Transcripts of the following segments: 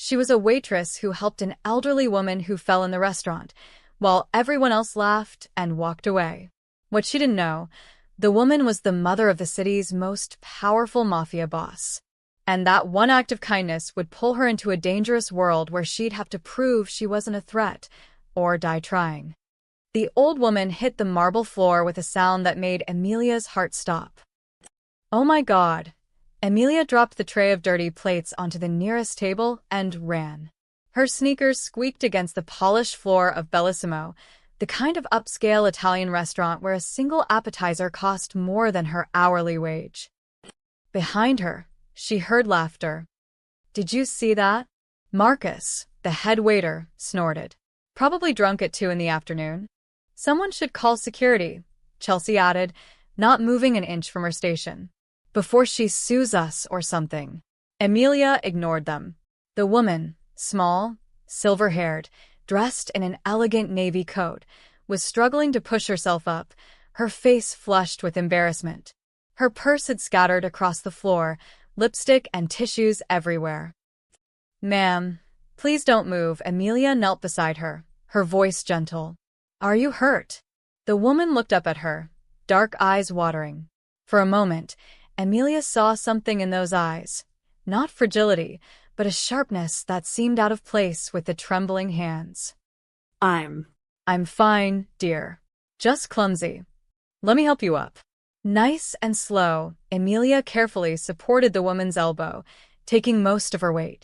She was a waitress who helped an elderly woman who fell in the restaurant, while everyone else laughed and walked away. What she didn't know, the woman was the mother of the city's most powerful mafia boss. And that one act of kindness would pull her into a dangerous world where she'd have to prove she wasn't a threat, or die trying. The old woman hit the marble floor with a sound that made Amelia's heart stop. Oh my God! Amelia dropped the tray of dirty plates onto the nearest table and ran. Her sneakers squeaked against the polished floor of Bellissimo, the kind of upscale Italian restaurant where a single appetizer cost more than her hourly wage. Behind her, she heard laughter. Did you see that? Marcus, the head waiter, snorted. Probably drunk at 2 in the afternoon. Someone should call security, Chelsea added, not moving an inch from her station. Before she sues us or something. Amelia ignored them. The woman, small, silver-haired, dressed in an elegant navy coat, was struggling to push herself up, her face flushed with embarrassment. Her purse had scattered across the floor, lipstick and tissues everywhere. Ma'am, please don't move. Amelia knelt beside her, her voice gentle. Are you hurt? The woman looked up at her, dark eyes watering. For a moment, Amelia saw something in those eyes. Not fragility, but a sharpness that seemed out of place with the trembling hands. I'm fine, dear. Just clumsy. Let me help you up. Nice and slow, Amelia carefully supported the woman's elbow, taking most of her weight.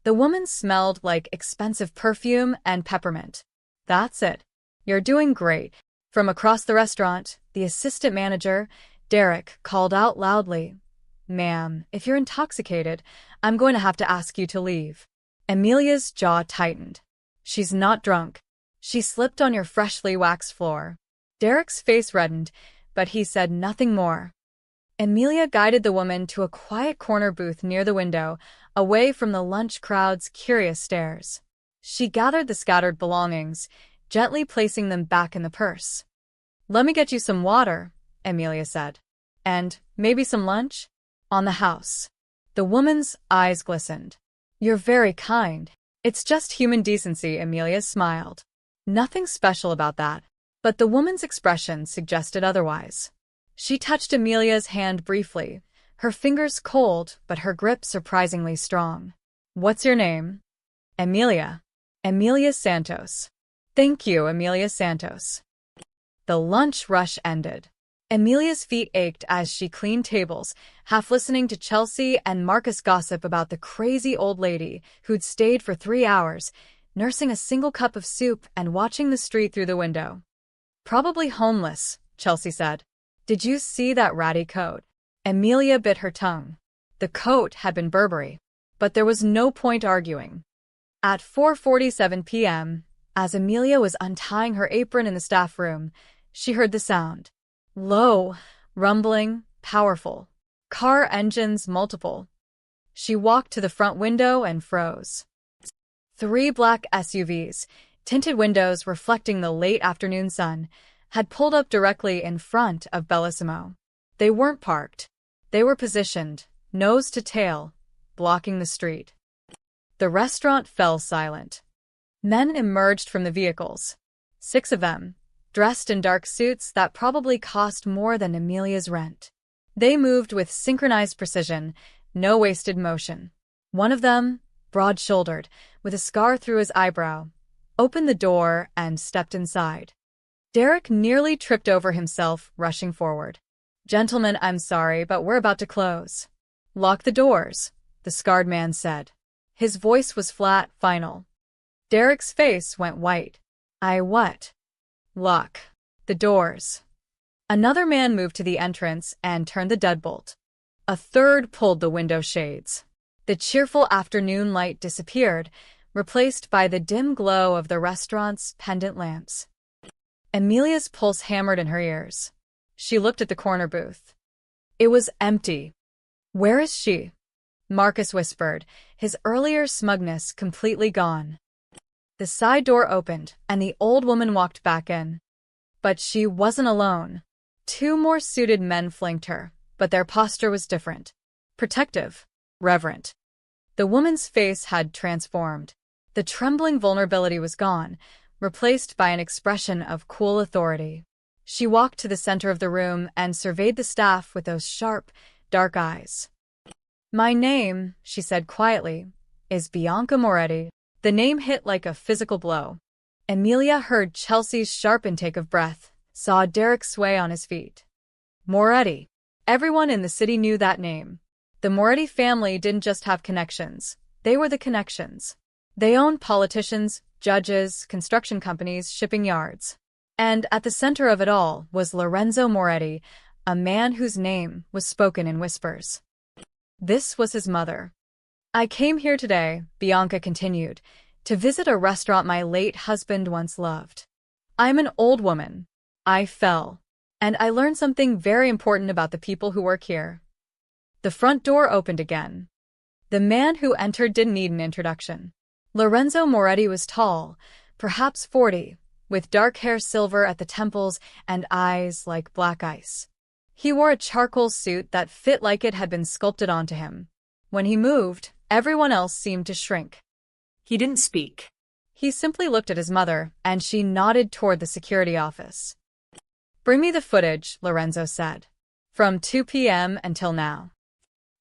The woman smelled like expensive perfume and peppermint. That's it. You're doing great. From across the restaurant, the assistant manager, Derek, called out loudly. Ma'am, if you're intoxicated, I'm going to have to ask you to leave. Amelia's jaw tightened. She's not drunk. She slipped on your freshly waxed floor. Derek's face reddened, but he said nothing more. Amelia guided the woman to a quiet corner booth near the window, away from the lunch crowd's curious stares. She gathered the scattered belongings, gently placing them back in the purse. Let me get you some water, Amelia said. And maybe some lunch? On the house. The woman's eyes glistened. You're very kind. It's just human decency, Amelia smiled. Nothing special about that. But the woman's expression suggested otherwise. She touched Amelia's hand briefly, her fingers cold but her grip surprisingly strong. What's your name? Amelia. Amelia Santos. Thank you, Amelia Santos. The lunch rush ended. Amelia's feet ached as she cleaned tables, half listening to Chelsea and Marcus gossip about the crazy old lady who'd stayed for 3 hours, nursing a single cup of soup and watching the street through the window. Probably homeless, Chelsea said. Did you see that ratty coat? Amelia bit her tongue. The coat had been Burberry, but there was no point arguing. At 4:47 p.m., as Amelia was untying her apron in the staff room, she heard the sound. Low, rumbling, powerful. Car engines multiple. She walked to the front window and froze. 3 black SUVs, tinted windows reflecting the late afternoon sun, had pulled up directly in front of Bellissimo. They weren't parked. They were positioned, nose to tail, blocking the street. The restaurant fell silent. Men emerged from the vehicles. 6 of them, dressed in dark suits that probably cost more than Amelia's rent. They moved with synchronized precision, no wasted motion. One of them, broad-shouldered, with a scar through his eyebrow, opened the door and stepped inside. Derek nearly tripped over himself, rushing forward. Gentlemen, I'm sorry, but we're about to close. Lock the doors, the scarred man said. His voice was flat, final. Derek's face went white. What? Lock the doors. Another man moved to the entrance and turned the deadbolt. A third pulled the window shades. The cheerful afternoon light disappeared, replaced by the dim glow of the restaurant's pendant lamps. Amelia's pulse hammered in her ears. She looked at the corner booth. It was empty. Where is she? Marcus whispered, his earlier smugness completely gone. The side door opened, and the old woman walked back in. But she wasn't alone. 2 more suited men flanked her, but their posture was different. Protective. Reverent. The woman's face had transformed. The trembling vulnerability was gone, replaced by an expression of cool authority. She walked to the center of the room and surveyed the staff with those sharp, dark eyes. "My name," she said quietly, "is Bianca Moretti." The name hit like a physical blow. Emilia heard Chelsea's sharp intake of breath, saw Derek sway on his feet. Moretti. Everyone in the city knew that name. The Moretti family didn't just have connections. They were the connections. They owned politicians, judges, construction companies, shipping yards. And at the center of it all was Lorenzo Moretti, a man whose name was spoken in whispers. This was his mother. "I came here today," Bianca continued, "to visit a restaurant my late husband once loved. I'm an old woman. I fell. And I learned something very important about the people who work here." The front door opened again. The man who entered didn't need an introduction. Lorenzo Moretti was tall, perhaps 40, with dark hair silver at the temples and eyes like black ice. He wore a charcoal suit that fit like it had been sculpted onto him. When he moved, everyone else seemed to shrink. He didn't speak. He simply looked at his mother, and she nodded toward the security office. "Bring me the footage," Lorenzo said. "From 2 p.m. until now."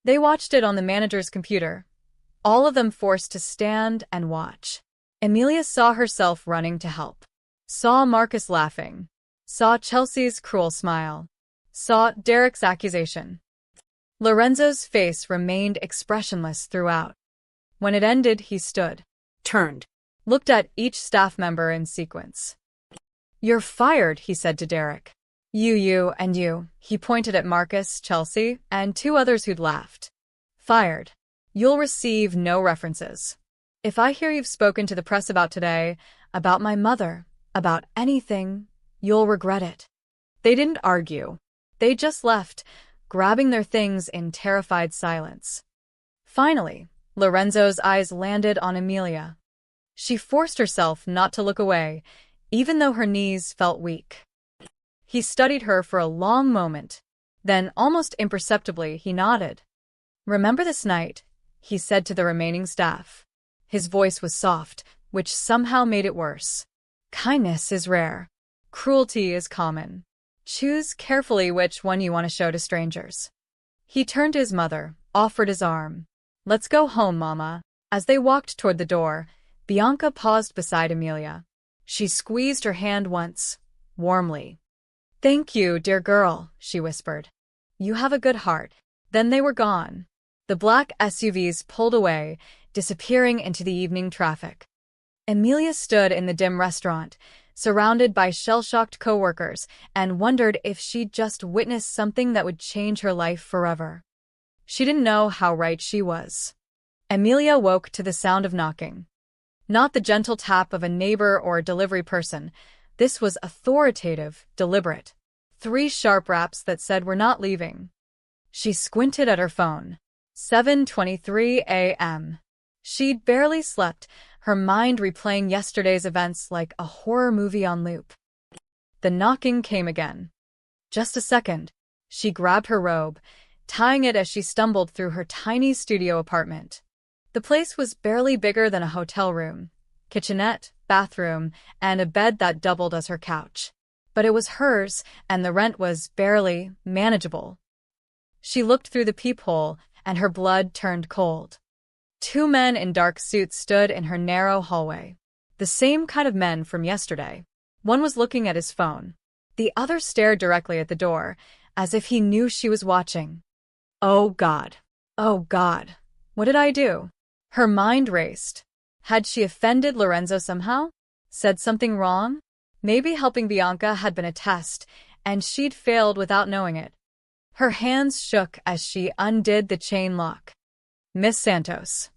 They watched it on the manager's computer, all of them forced to stand and watch. Emilia saw herself running to help. Saw Marcus laughing. Saw Chelsea's cruel smile. Saw Derek's accusation. Lorenzo's face remained expressionless throughout. When it ended, he stood, Turned. looked at each staff member in sequence. "You're fired," he said to Derek. You, and you." He pointed at Marcus, Chelsea, and 2 others who'd laughed. "Fired. You'll receive no references. If I hear you've spoken to the press about today, about my mother, about anything, you'll regret it." They didn't argue. They just left, grabbing their things in terrified silence. Finally, Lorenzo's eyes landed on Emilia. She forced herself not to look away, even though her knees felt weak. He studied her for a long moment. Then, almost imperceptibly, he nodded. "Remember this night," he said to the remaining staff. His voice was soft, which somehow made it worse. "Kindness is rare. Cruelty is common. Choose carefully which one you want to show to strangers." He turned to his mother, offered his arm. "Let's go home, Mama." As they walked toward the door, Bianca paused beside Emilia. She squeezed her hand once, warmly. "Thank you, dear girl," she whispered. "You have a good heart." Then they were gone. The black SUVs pulled away, disappearing into the evening traffic. Emilia stood in the dim restaurant, surrounded by shell-shocked coworkers, and wondered if she'd just witnessed something that would change her life forever. She didn't know how right she was. Emilia woke to the sound of knocking. Not the gentle tap of a neighbor or a delivery person. This was authoritative, deliberate. 3 sharp raps that said, "We're not leaving." She squinted at her phone. 7:23 a.m. She'd barely slept, her mind replaying yesterday's events like a horror movie on loop. The knocking came again. Just a second. She grabbed her robe, tying it as she stumbled through her tiny studio apartment. The place was barely bigger than a hotel room. Kitchenette, bathroom, and a bed that doubled as her couch. But it was hers, and the rent was barely manageable. She looked through the peephole, and her blood turned cold. 2 men in dark suits stood in her narrow hallway. The same kind of men from yesterday. One was looking at his phone. The other stared directly at the door, as if he knew she was watching. Oh God. Oh God. What did I do? Her mind raced. Had she offended Lorenzo somehow? Said something wrong? Maybe helping Bianca had been a test, and she'd failed without knowing it. Her hands shook as she undid the chain lock. "Miss Santos."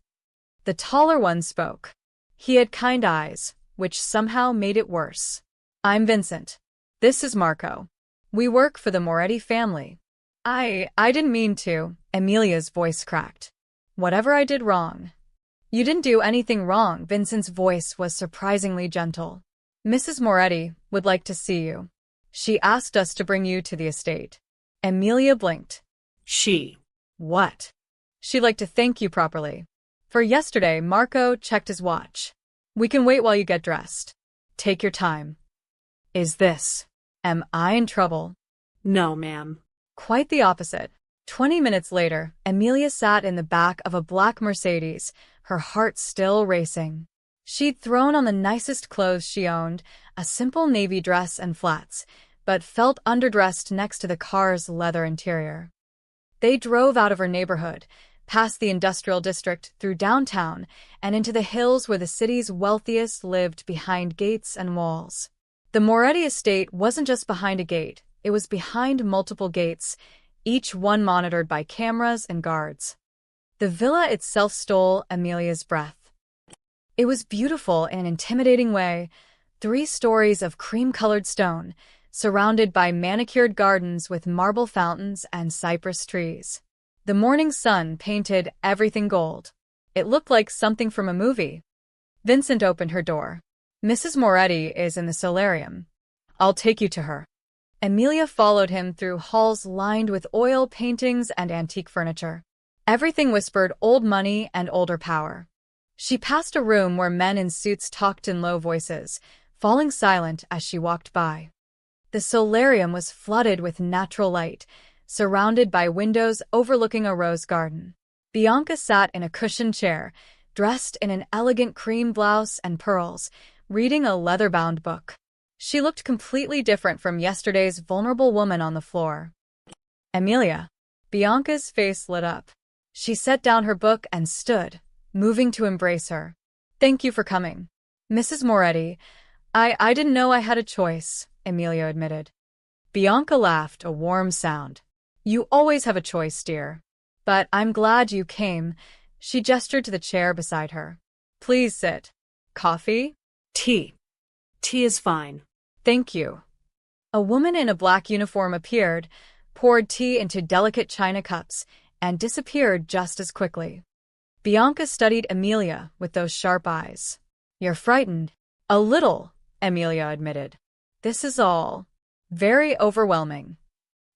The taller one spoke. He had kind eyes, which somehow made it worse. "I'm Vincent. This is Marco. We work for the Moretti family." I didn't mean to," Emilia's voice cracked. "Whatever I did wrong." "You didn't do anything wrong," Vincent's voice was surprisingly gentle. "Mrs. Moretti would like to see you. She asked us to bring you to the estate." Emilia blinked. She. "What?" "She'd like to thank you properly." For yesterday, Marco checked his watch. We can wait while you get dressed. Take your time. Am I in trouble? No, ma'am. Quite the opposite. 20 minutes later, Amelia sat in the back of a black Mercedes, her heart still racing. She'd thrown on the nicest clothes she owned, a simple navy dress and flats, but felt underdressed next to the car's leather interior. They drove out of her neighborhood, past the industrial district, through downtown, and into the hills where the city's wealthiest lived behind gates and walls. The Moretti estate wasn't just behind a gate, it was behind multiple gates, each one monitored by cameras and guards. The villa itself stole Amelia's breath. It was beautiful in an intimidating way, 3 stories of cream-colored stone, surrounded by manicured gardens with marble fountains and cypress trees. The morning sun painted everything gold. It looked like something from a movie. Vincent opened her door. Mrs. Moretti is in the solarium. I'll take you to her. Amelia followed him through halls lined with oil paintings and antique furniture. Everything whispered old money and older power. She passed a room where men in suits talked in low voices, falling silent as she walked by. The solarium was flooded with natural light, surrounded by windows overlooking a rose garden. Bianca sat in a cushioned chair, dressed in an elegant cream blouse and pearls, reading a leather-bound book. She looked completely different from yesterday's vulnerable woman on the floor. Amelia. Bianca's face lit up. She set down her book and stood, moving to embrace her. Thank you for coming. Mrs. Moretti, I didn't know I had a choice, Amelia admitted. Bianca laughed, a warm sound. You always have a choice, dear. But I'm glad you came. She gestured to the chair beside her. Please sit. Coffee? Tea. Tea is fine. Thank you. A woman in a black uniform appeared, poured tea into delicate china cups, and disappeared just as quickly. Bianca studied Amelia with those sharp eyes. You're frightened. A little, Amelia admitted. This is all very overwhelming.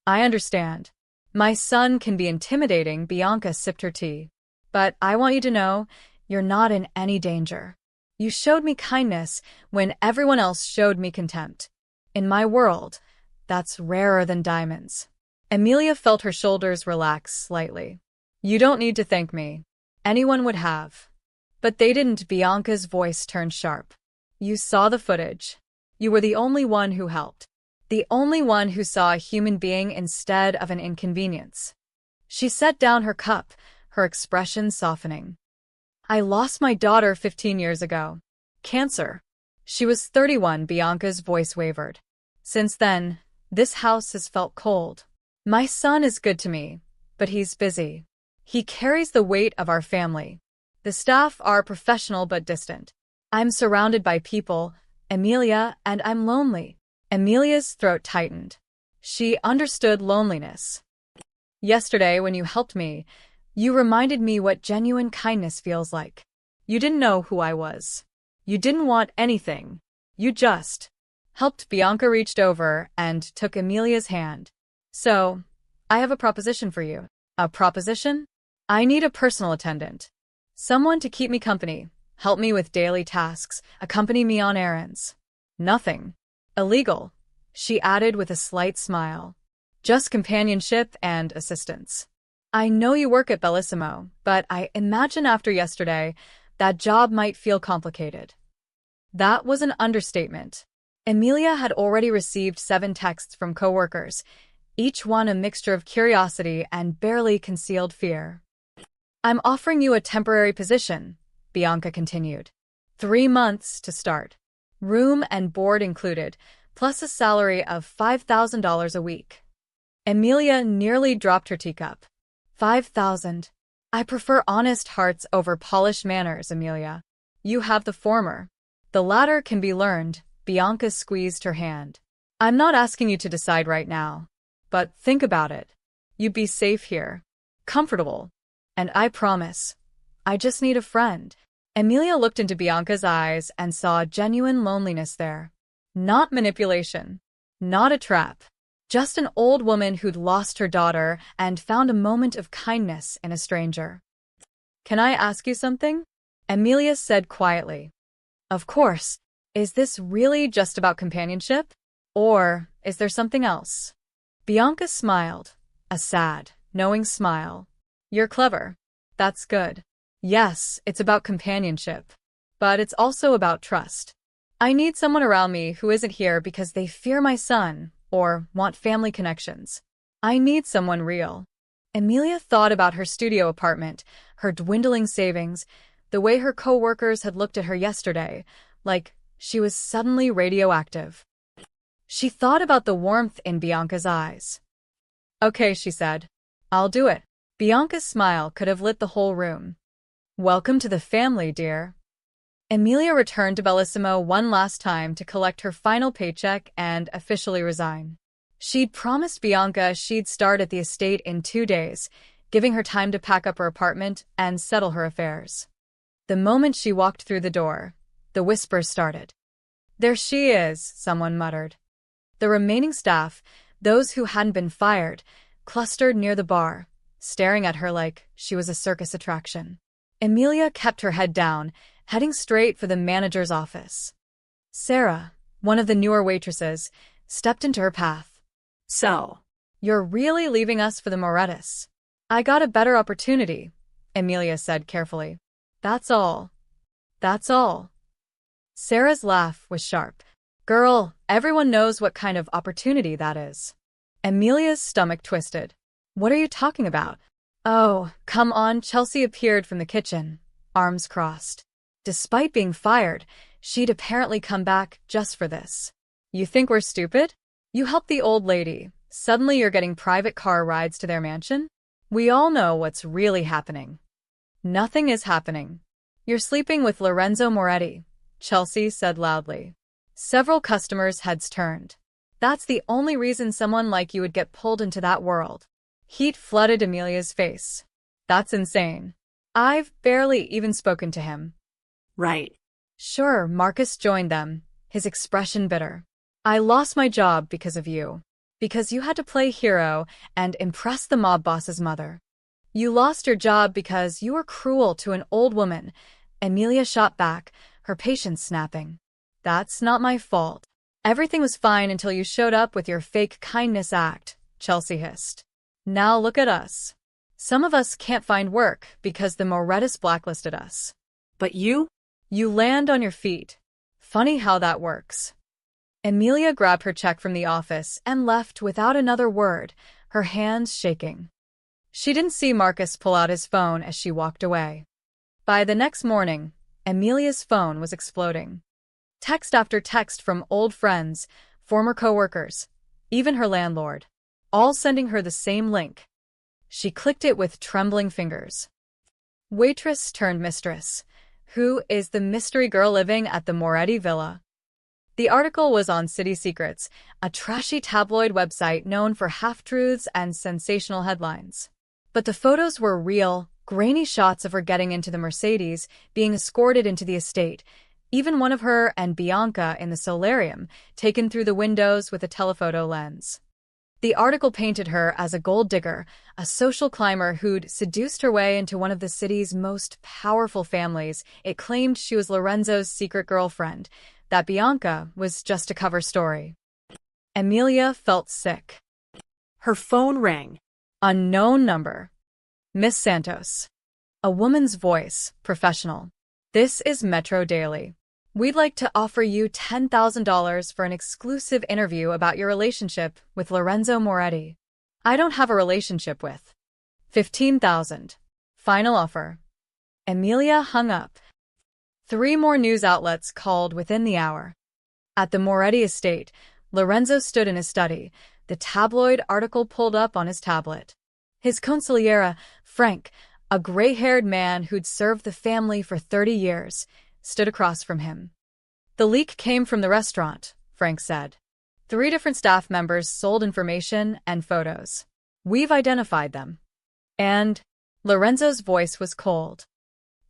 I understand. My son can be intimidating, Bianca sipped her tea. But I want you to know, you're not in any danger. You showed me kindness when everyone else showed me contempt. In my world, that's rarer than diamonds. Amelia felt her shoulders relax slightly. You don't need to thank me. Anyone would have. But they didn't. Bianca's voice turned sharp. You saw the footage. You were the only one who helped. The only one who saw a human being instead of an inconvenience. She set down her cup, her expression softening. I lost my daughter 15 years ago. Cancer. She was 31, Bianca's voice wavered. Since then, this house has felt cold. My son is good to me, but he's busy. He carries the weight of our family. The staff are professional but distant. I'm surrounded by people, Amelia, and I'm lonely. Amelia's throat tightened. She understood loneliness. Yesterday, when you helped me, you reminded me what genuine kindness feels like. You didn't know who I was. You didn't want anything. You just helped. Bianca reached over and took Amelia's hand. So, I have a proposition for you. A proposition? I need a personal attendant. Someone to keep me company, help me with daily tasks, accompany me on errands. Nothing illegal, she added with a slight smile. Just companionship and assistance. I know you work at Bellissimo, but I imagine after yesterday, that job might feel complicated. That was an understatement. Amelia had already received 7 texts from coworkers, each one a mixture of curiosity and barely concealed fear. I'm offering you a temporary position, Bianca continued. 3 months to start. Room and board included, plus a salary of $5,000 a week. Amelia nearly dropped her teacup. 5,000. I prefer honest hearts over polished manners, Amelia. You have the former. The latter can be learned. Bianca squeezed her hand. I'm not asking you to decide right now. But think about it. You'd be safe here. Comfortable. And I promise, I just need a friend. Amelia looked into Bianca's eyes and saw genuine loneliness there. Not manipulation. Not a trap. Just an old woman who'd lost her daughter and found a moment of kindness in a stranger. Can I ask you something? Amelia said quietly. Of course. Is this really just about companionship? Or is there something else? Bianca smiled, a sad, knowing smile. You're clever. That's good. Yes, it's about companionship. But it's also about trust. I need someone around me who isn't here because they fear my son or want family connections. I need someone real. Amelia thought about her studio apartment, her dwindling savings, the way her co-workers had looked at her yesterday, like she was suddenly radioactive. She thought about the warmth in Bianca's eyes. Okay, she said. I'll do it. Bianca's smile could have lit the whole room. Welcome to the family, dear. Amelia returned to Bellissimo one last time to collect her final paycheck and officially resign. She'd promised Bianca she'd start at the estate in 2 days, giving her time to pack up her apartment and settle her affairs. The moment she walked through the door, the whispers started. There she is, someone muttered. The remaining staff, those who hadn't been fired, clustered near the bar, staring at her like she was a circus attraction. Amelia kept her head down, heading straight for the manager's office. Sarah, one of the newer waitresses, stepped into her path. So, You're really leaving us for the Morettis. I got a better opportunity, Amelia said carefully. That's all. That's all. Sarah's laugh was sharp. Girl, everyone knows what kind of opportunity that is. Amelia's stomach twisted. What are you talking about? Oh, come on. Chelsea appeared from the kitchen, arms crossed. Despite being fired, she'd apparently come back just for this. You think we're stupid? You helped the old lady. Suddenly you're getting private car rides to their mansion? We all know what's really happening. Nothing is happening. You're sleeping with Lorenzo Moretti, Chelsea said loudly. Several customers' heads turned. That's the only reason someone like you would get pulled into that world. Heat flooded Amelia's face. That's insane. I've barely even spoken to him. right. Sure, Marcus joined them, his expression bitter. I lost my job because of you. Because you had to play hero and impress the mob boss's mother. You lost your job because you were cruel to an old woman. Amelia shot back, her patience snapping. That's not my fault. Everything was fine until you showed up with your fake kindness act, Chelsea hissed. Now look at us. Some of us can't find work because the Morettis blacklisted us. But you? You land on your feet. Funny how that works. Amelia grabbed her check from the office and left without another word, her hands shaking. She didn't see Marcus pull out his phone as she walked away. By the next morning, Amelia's phone was exploding. Text after text from old friends, former co-workers, even her landlord, all sending her the same link. She clicked it with trembling fingers. Waitress turned mistress. Who is the mystery girl living at the Moretti Villa? The article was on City Secrets, a trashy tabloid website known for half-truths and sensational headlines. But the photos were real, grainy shots of her getting into the Mercedes, being escorted into the estate, even one of her and Bianca in the solarium, taken through the windows with a telephoto lens. The article painted her as a gold digger, a social climber who'd seduced her way into one of the city's most powerful families. It claimed she was Lorenzo's secret girlfriend, that Bianca was just a cover story. Amelia felt sick. Her phone rang. Unknown number. Miss Santos. A woman's voice, professional. This is Metro Daily. We'd like to offer you $10,000 for an exclusive interview about your relationship with Lorenzo Moretti. I don't have a relationship with. $15,000. Final offer. Amelia hung up. 3 more news outlets called within the hour. At the Moretti estate, Lorenzo stood in his study, the tabloid article pulled up on his tablet. His consigliere, Frank, a gray-haired man who'd served the family for 30 years, stood across from him. The leak came from the restaurant, Frank said. 3 different staff members sold information and photos. We've identified them. And Lorenzo's voice was cold.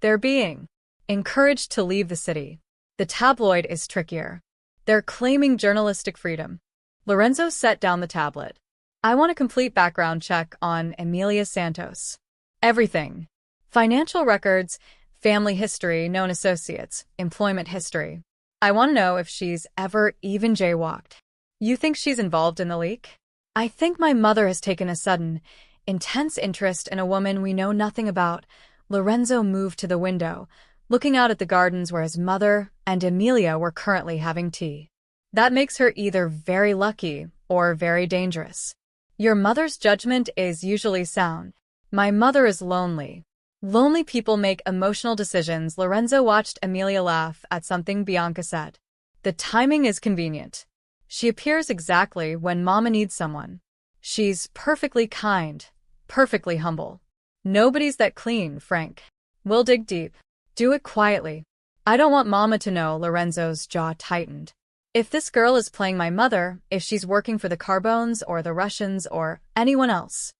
They're being encouraged to leave the city. The tabloid is trickier. They're claiming journalistic freedom. Lorenzo set down the tablet. I want a complete background check on Amelia Santos. Everything. Financial records, family history, known associates, employment history. I want to know if she's ever even jaywalked. You think she's involved in the leak? I think my mother has taken a sudden, intense interest in a woman we know nothing about. Lorenzo moved to the window, looking out at the gardens where his mother and Emilia were currently having tea. That makes her either very lucky or very dangerous. Your mother's judgment is usually sound. My mother is lonely. Lonely people make emotional decisions. Lorenzo watched Emilia laugh at something Bianca said. The timing is convenient. She appears exactly when Mama needs someone. She's perfectly kind, perfectly humble. Nobody's that clean, Frank. We'll dig deep. Do it quietly. I don't want Mama to know. Lorenzo's jaw tightened. If this girl is playing my mother, if she's working for the Carbones or the Russians or anyone else,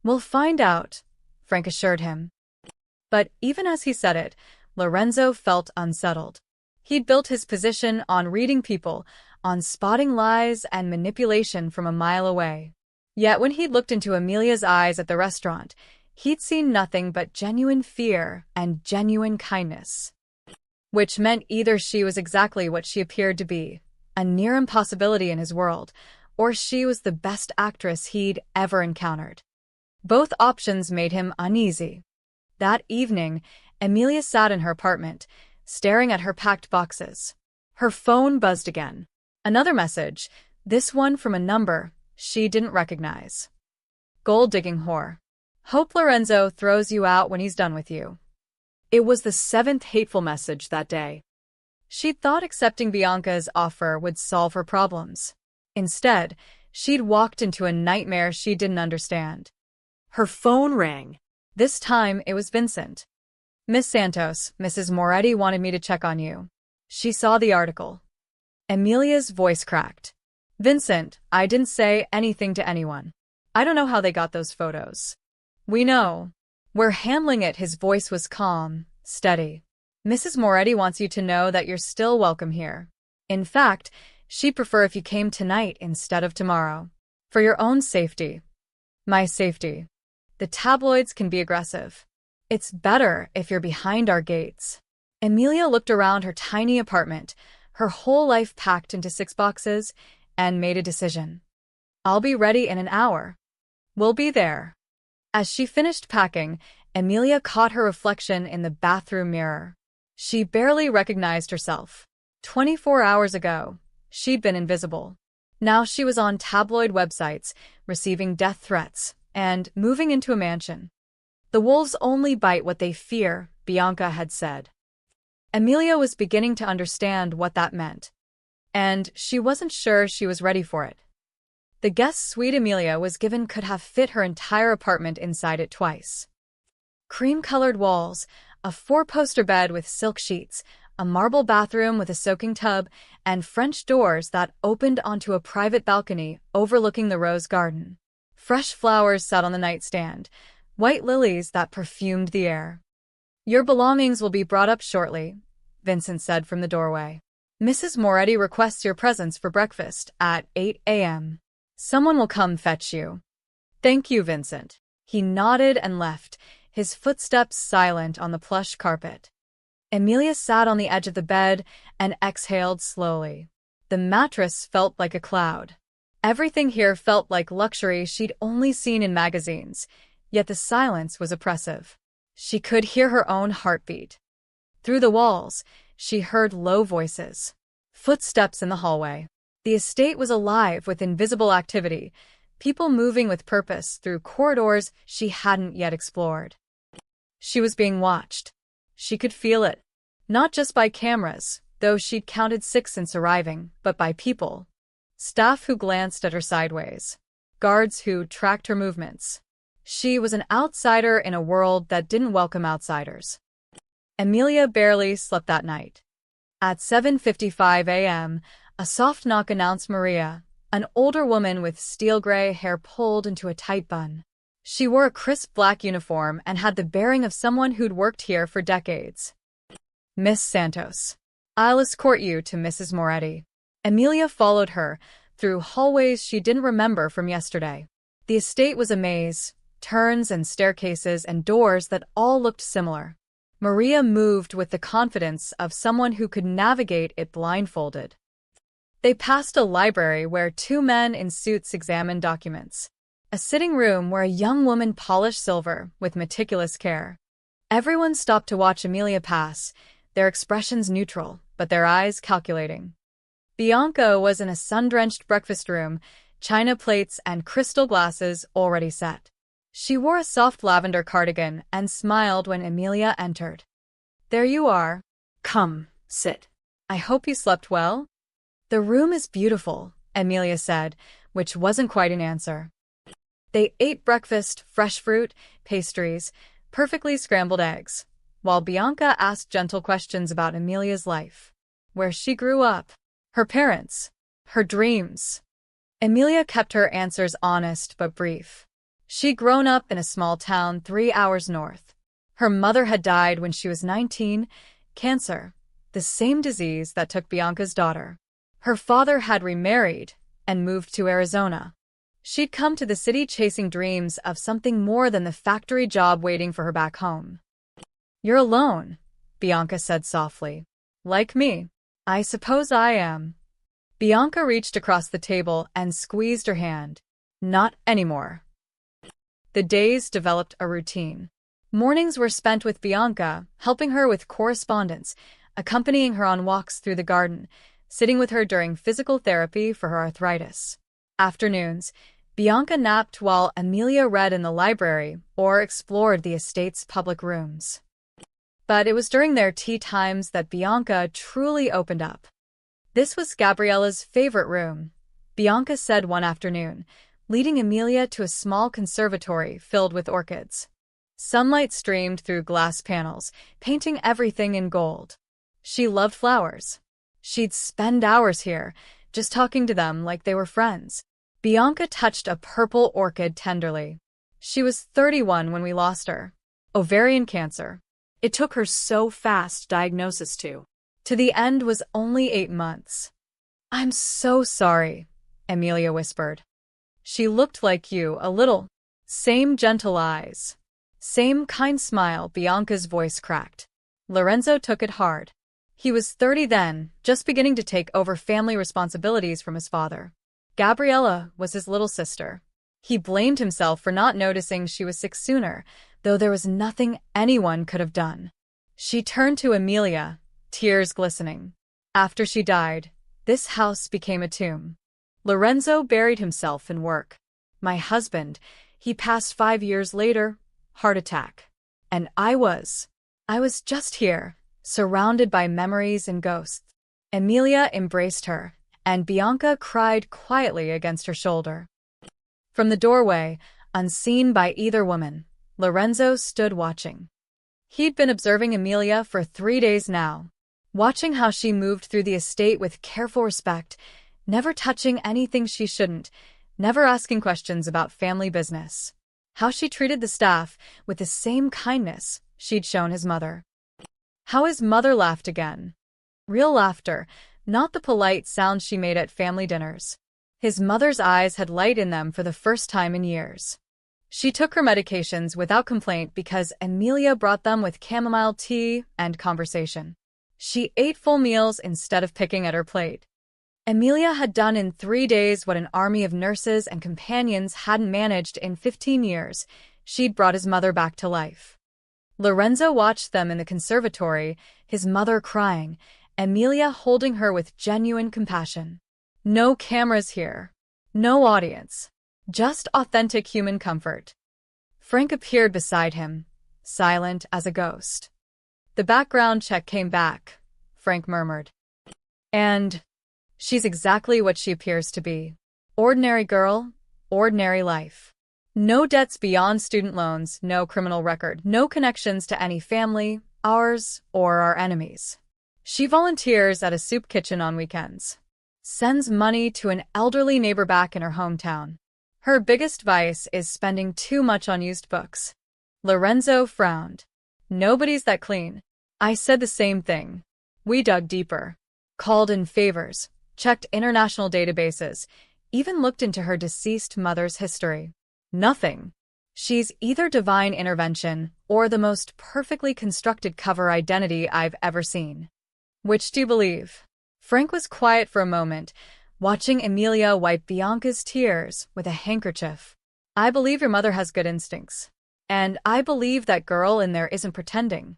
we'll find out, Frank assured him. But even as he said it, Lorenzo felt unsettled. He'd built his position on reading people, on spotting lies and manipulation from a mile away. Yet when he'd looked into Emilia's eyes at the restaurant, he'd seen nothing but genuine fear and genuine kindness. Which meant either she was exactly what she appeared to be, a near impossibility in his world, or she was the best actress he'd ever encountered. Both options made him uneasy. That evening, Emilia sat in her apartment, staring at her packed boxes. Her phone buzzed again. Another message, this one from a number she didn't recognize. Gold-digging whore. Hope Lorenzo throws you out when he's done with you. It was the 7th hateful message that day. She'd thought accepting Bianca's offer would solve her problems. Instead, she'd walked into a nightmare she didn't understand. Her phone rang. This time, it was Vincent. Miss Santos, Mrs. Moretti wanted me to check on you. She saw the article. Emilia's voice cracked. Vincent, I didn't say anything to anyone. I don't know how they got those photos. We know. We're handling it. His voice was calm, steady. Mrs. Moretti wants you to know that you're still welcome here. In fact, she'd prefer if you came tonight instead of tomorrow. For your own safety. My safety. The tabloids can be aggressive. It's better if you're behind our gates. Emilia looked around her tiny apartment, her whole life packed into 6 boxes, and made a decision. I'll be ready in an hour. We'll be there. As she finished packing, Emilia caught her reflection in the bathroom mirror. She barely recognized herself. 24 hours ago, she'd been invisible. Now she was on tabloid websites, receiving death threats, and moving into a mansion. The wolves only bite what they fear, Bianca had said. Emilia was beginning to understand what that meant, and she wasn't sure she was ready for it. The guest suite Emilia was given could have fit her entire apartment inside it twice. Cream-colored walls, a 4-poster bed with silk sheets, a marble bathroom with a soaking tub, and French doors that opened onto a private balcony overlooking the rose garden. Fresh flowers sat on the nightstand, white lilies that perfumed the air. Your belongings will be brought up shortly, Vincent said from the doorway. Mrs. Moretti requests your presence for breakfast at 8 a.m. Someone will come fetch you. Thank you, Vincent. He nodded and left, his footsteps silent on the plush carpet. Emilia sat on the edge of the bed and exhaled slowly. The mattress felt like a cloud. Everything here felt like luxury she'd only seen in magazines, yet the silence was oppressive. She could hear her own heartbeat. Through the walls, she heard low voices. Footsteps in the hallway. The estate was alive with invisible activity, people moving with purpose through corridors she hadn't yet explored. She was being watched. She could feel it. Not just by cameras, though she'd counted 6 since arriving, but by people. Staff who glanced at her sideways. Guards who tracked her movements. She was an outsider in a world that didn't welcome outsiders. Emilia barely slept that night. At 7:55 a.m., a soft knock announced Maria, an older woman with steel-gray hair pulled into a tight bun. She wore a crisp black uniform and had the bearing of someone who'd worked here for decades. Miss Santos. I'll escort you to Mrs. Moretti. Emilia followed her, through hallways she didn't remember from yesterday. The estate was a maze, turns and staircases and doors that all looked similar. Maria moved with the confidence of someone who could navigate it blindfolded. They passed a library where two men in suits examined documents. A sitting room where a young woman polished silver with meticulous care. Everyone stopped to watch Amelia pass, their expressions neutral, but their eyes calculating. Bianca was in a sun-drenched breakfast room, china plates and crystal glasses already set. She wore a soft lavender cardigan and smiled when Amelia entered. "There you are. Come, sit. I hope you slept well?" "The room is beautiful," Amelia said, which wasn't quite an answer. They ate breakfast, fresh fruit, pastries, perfectly scrambled eggs, while Bianca asked gentle questions about Amelia's life. Where she grew up, her parents, her dreams. Amelia kept her answers honest but brief. She'd grown up in a small town 3 hours north. Her mother had died when she was 19, cancer, the same disease that took Bianca's daughter. Her father had remarried and moved to Arizona. She'd come to the city chasing dreams of something more than the factory job waiting for her back home. "You're alone," Bianca said softly. "Like me. I suppose I am." Bianca reached across the table and squeezed her hand. "Not anymore." The days developed a routine. Mornings were spent with Bianca, helping her with correspondence, accompanying her on walks through the garden, sitting with her during physical therapy for her arthritis. Afternoons, Bianca napped while Amelia read in the library or explored the estate's public rooms. But it was during their tea times that Bianca truly opened up. "This was Gabriella's favorite room," Bianca said one afternoon, leading Amelia to a small conservatory filled with orchids. Sunlight streamed through glass panels, painting everything in gold. She loved flowers. She'd spend hours here, just talking to them like they were friends. Bianca touched a purple orchid tenderly. "She was 31 when we lost her. Ovarian cancer. It took her so fast diagnosis too. To the end was only 8 months." "I'm so sorry," Amelia whispered. "She looked like you, a little. Same gentle eyes. Same kind smile." Bianca's voice cracked. Lorenzo took it hard. He was 30 then, just beginning to take over family responsibilities from his father. Gabriella was his little sister. He blamed himself for not noticing she was sick sooner, though there was nothing anyone could have done. She turned to Amelia, tears glistening. "After she died, this house became a tomb. Lorenzo buried himself in work. My husband, he passed 5 years later, heart attack. And I was just here, surrounded by memories and ghosts." Amelia embraced her, and Bianca cried quietly against her shoulder. From the doorway, unseen by either woman, Lorenzo stood watching. He'd been observing Amelia for 3 days now, watching how she moved through the estate with careful respect, never touching anything she shouldn't, never asking questions about family business. How she treated the staff with the same kindness she'd shown his mother. How his mother laughed again. Real laughter, not the polite sounds she made at family dinners. His mother's eyes had light in them for the first time in years. She took her medications without complaint because Amelia brought them with chamomile tea and conversation. She ate full meals instead of picking at her plate. Amelia had done in 3 days what an army of nurses and companions hadn't managed in 15 years. She'd brought his mother back to life. Lorenzo watched them in the conservatory, his mother crying, Amelia holding her with genuine compassion. No cameras here. No audience. Just authentic human comfort. Frank appeared beside him, silent as a ghost. "The background check came back," Frank murmured. "And she's exactly what she appears to be. Ordinary girl, ordinary life. No debts beyond student loans, no criminal record, no connections to any family, ours or our enemies. She volunteers at a soup kitchen on weekends. Sends money to an elderly neighbor back in her hometown. Her biggest vice is spending too much on used books." Lorenzo frowned. "Nobody's that clean." I said the same thing. We dug deeper. Called in favors, checked international databases, even looked into her deceased mother's history. Nothing. She's either divine intervention or the most perfectly constructed cover identity I've ever seen. Which do you believe? Frank was quiet for a moment, watching Emilia wipe Bianca's tears with a handkerchief. I believe your mother has good instincts. And I believe that girl in there isn't pretending.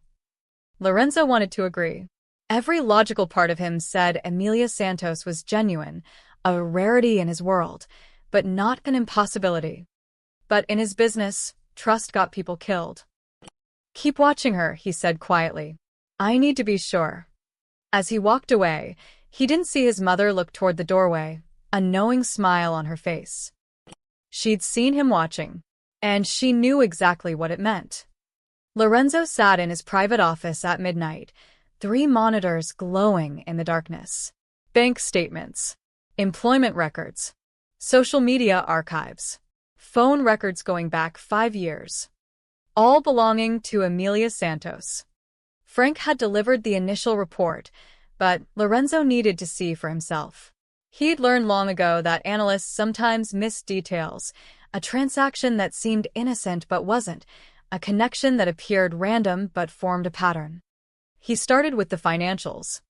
Lorenzo wanted to agree. Every logical part of him said Emilia Santos was genuine, a rarity in his world, but not an impossibility. But in his business, trust got people killed. Keep watching her, he said quietly. I need to be sure. As he walked away, he didn't see his mother look toward the doorway, a knowing smile on her face. She'd seen him watching, and she knew exactly what it meant. Lorenzo sat in his private office at midnight, 3 monitors glowing in the darkness. Bank statements, employment records, social media archives, phone records going back 5 years, all belonging to Emilia Santos. Frank had delivered the initial report, but Lorenzo needed to see for himself. He'd learned long ago that analysts sometimes missed details, a transaction that seemed innocent but wasn't, a connection that appeared random but formed a pattern. He started with the financials.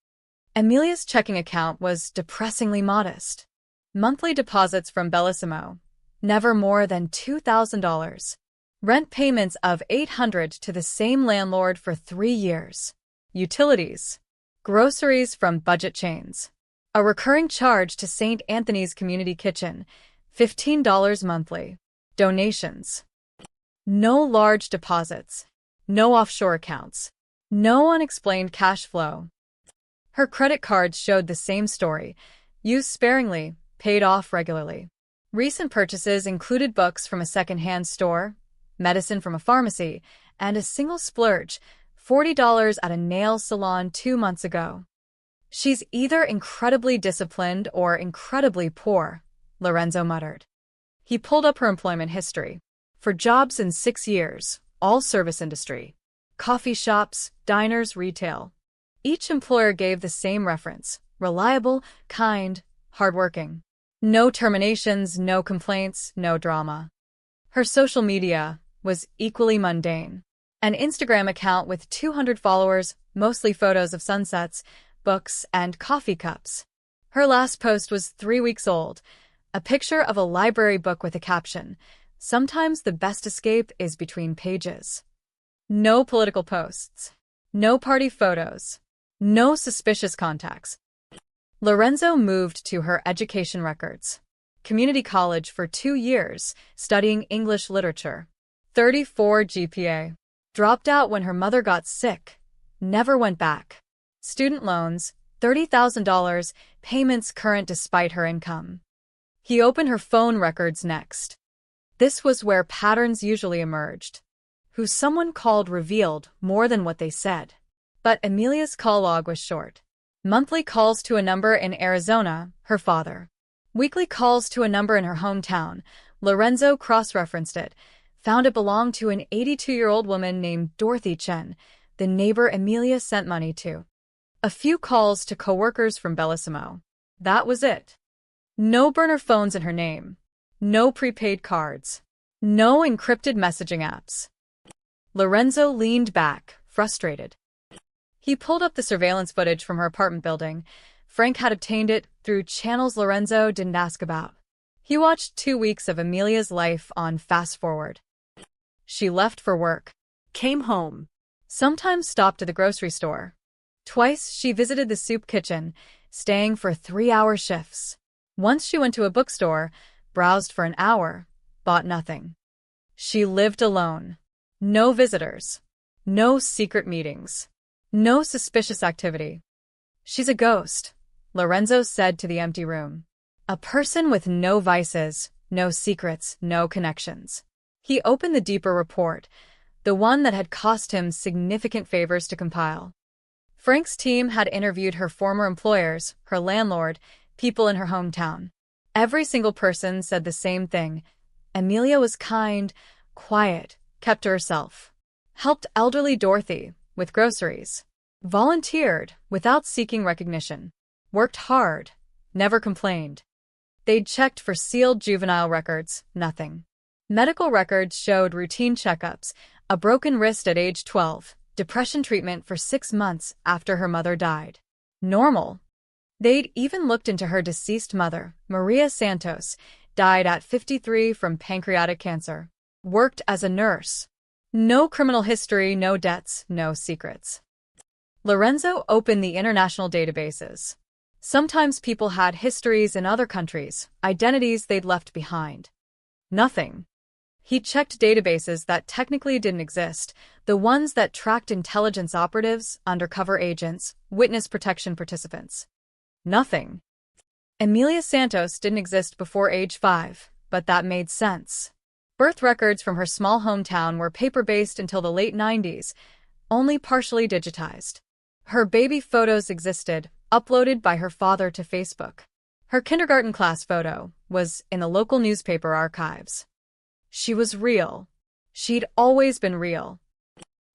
Emilia's checking account was depressingly modest. Monthly deposits from Bellissimo, never more than $2,000. Rent payments of $800 to the same landlord for 3 years. Utilities, groceries from budget chains. A recurring charge to St. Anthony's Community Kitchen, $15 monthly. Donations. No large deposits. No offshore accounts. No unexplained cash flow. Her credit cards showed the same story. Used sparingly, paid off regularly. Recent purchases included books from a second-hand store, medicine from a pharmacy, and a single splurge, $40 at a nail salon 2 months ago. She's either incredibly disciplined or incredibly poor, Lorenzo muttered. He pulled up her employment history. For jobs in 6 years, all service industry. Coffee shops, diners, retail. Each employer gave the same reference: reliable, kind, hardworking. No terminations, no complaints, no drama. Her social media was equally mundane. An Instagram account with 200 followers, mostly photos of sunsets, books, and coffee cups. Her last post was 3 weeks old, a picture of a library book with a caption, "Sometimes the best escape is between pages." No political posts. No party photos. No suspicious contacts. Lorenzo moved to her education records. Community college for 2 years, studying English literature. 34 GPA. Dropped out when her mother got sick. Never went back. Student loans, $30,000, payments current despite her income. He opened her phone records next. This was where patterns usually emerged. Who someone called revealed more than what they said. But Emilia's call log was short. Monthly calls to a number in Arizona, her father. Weekly calls to a number in her hometown. Lorenzo cross-referenced it, found it belonged to an 82-year-old woman named Dorothy Chen, the neighbor Emilia sent money to. A few calls to coworkers from Bellissimo. That was it. No burner phones in her name. No prepaid cards. No encrypted messaging apps. Lorenzo leaned back, frustrated. He pulled up the surveillance footage from her apartment building. Frank had obtained it through channels Lorenzo didn't ask about. He watched 2 weeks of Emilia's life on fast forward. She left for work. Came home. Sometimes stopped at the grocery store. Twice she visited the soup kitchen, staying for 3-hour shifts. Once she went to a bookstore, browsed for an hour, bought nothing. She lived alone. No visitors. No secret meetings. No suspicious activity. She's a ghost, Lorenzo said to the empty room. A person with no vices, no secrets, no connections. He opened the deeper report, the one that had cost him significant favors to compile. Frank's team had interviewed her former employers, her landlord, people in her hometown. Every single person said the same thing. Emilia was kind, quiet, kept to herself. Helped elderly Dorothy with groceries. Volunteered without seeking recognition. Worked hard. Never complained. They'd checked for sealed juvenile records. Nothing. Medical records showed routine checkups, a broken wrist at age 12, depression treatment for 6 months after her mother died. Normal. They'd even looked into her deceased mother, Maria Santos, died at 53 from pancreatic cancer. Worked as a nurse. No criminal history, no debts, no secrets. Lorenzo opened the international databases. Sometimes people had histories in other countries, identities they'd left behind. Nothing. He checked databases that technically didn't exist, the ones that tracked intelligence operatives, undercover agents, witness protection participants. Nothing. Emilia Santos didn't exist before age 5, but that made sense. Birth records from her small hometown were paper-based until the late 90s, only partially digitized. Her baby photos existed, uploaded by her father to Facebook. Her kindergarten class photo was in the local newspaper archives. She was real. She'd always been real.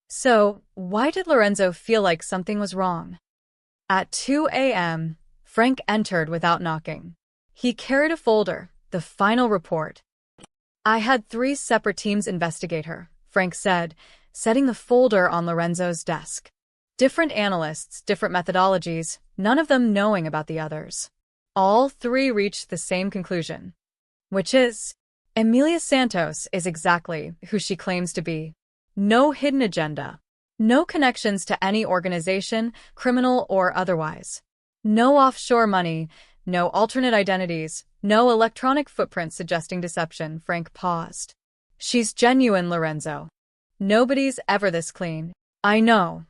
So, why did Lorenzo feel like something was wrong? At 2 a.m., Frank entered without knocking. He carried a folder, the final report. I had 3 separate teams investigate her, Frank said, setting the folder on Lorenzo's desk. Different analysts, different methodologies, none of them knowing about the others. All 3 reached the same conclusion, which is, Emilia Santos is exactly who she claims to be. No hidden agenda. No connections to any organization, criminal or otherwise. No offshore money, no alternate identities, no electronic footprints suggesting deception. Frank paused. She's genuine, Lorenzo. Nobody's ever this clean. I know.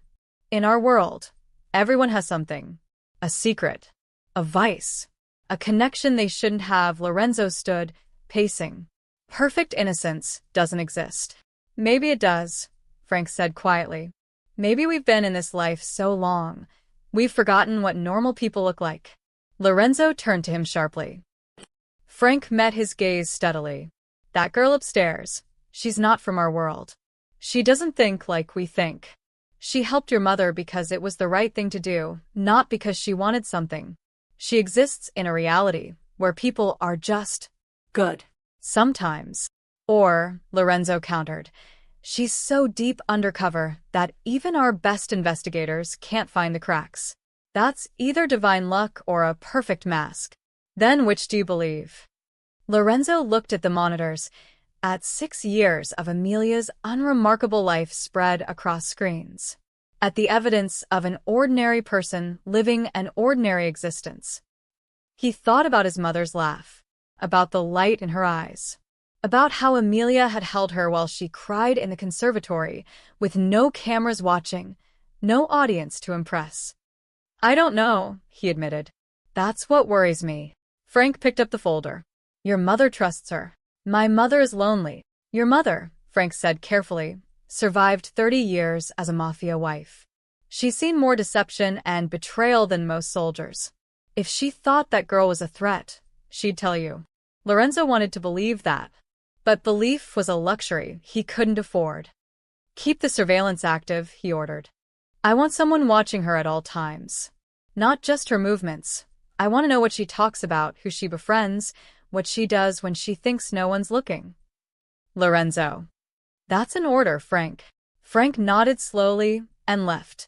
In our world, everyone has something. A secret. A vice. A connection they shouldn't have. Lorenzo stood, pacing. Perfect innocence doesn't exist. Maybe it does, Frank said quietly. Maybe we've been in this life so long, we've forgotten what normal people look like. Lorenzo turned to him sharply. Frank met his gaze steadily. That girl upstairs, she's not from our world. She doesn't think like we think. She helped your mother because it was the right thing to do, not because she wanted something. She exists in a reality where people are just good. Sometimes. Or, Lorenzo countered, she's so deep undercover that even our best investigators can't find the cracks. That's either divine luck or a perfect mask. Then which do you believe? Lorenzo looked at the monitors, at 6 years of Emilia's unremarkable life spread across screens. At the evidence of an ordinary person living an ordinary existence. He thought about his mother's laugh, about the light in her eyes, about how Emilia had held her while she cried in the conservatory, with no cameras watching, no audience to impress. I don't know, he admitted. That's what worries me. Frank picked up the folder. Your mother trusts her. My mother is lonely. Your mother, Frank said carefully, survived 30 years as a mafia wife. She's seen more deception and betrayal than most soldiers. If she thought that girl was a threat, she'd tell you. Lorenzo wanted to believe that. But belief was a luxury he couldn't afford. Keep the surveillance active, he ordered. I want someone watching her at all times. Not just her movements. I want to know what she talks about, who she befriends, what she does when she thinks no one's looking. Lorenzo. That's an order, Frank. Frank nodded slowly and left.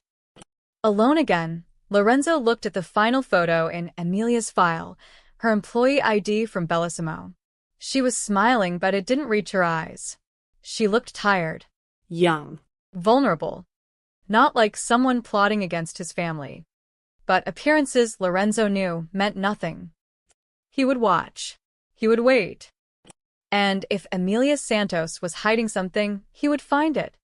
Alone again, Lorenzo looked at the final photo in Emilia's file, her employee ID from Bellissimo. She was smiling, but it didn't reach her eyes. She looked tired. Young. Vulnerable. Not like someone plotting against his family. But appearances, Lorenzo knew, meant nothing. He would watch. He would wait. And if Emilia Santos was hiding something, he would find it.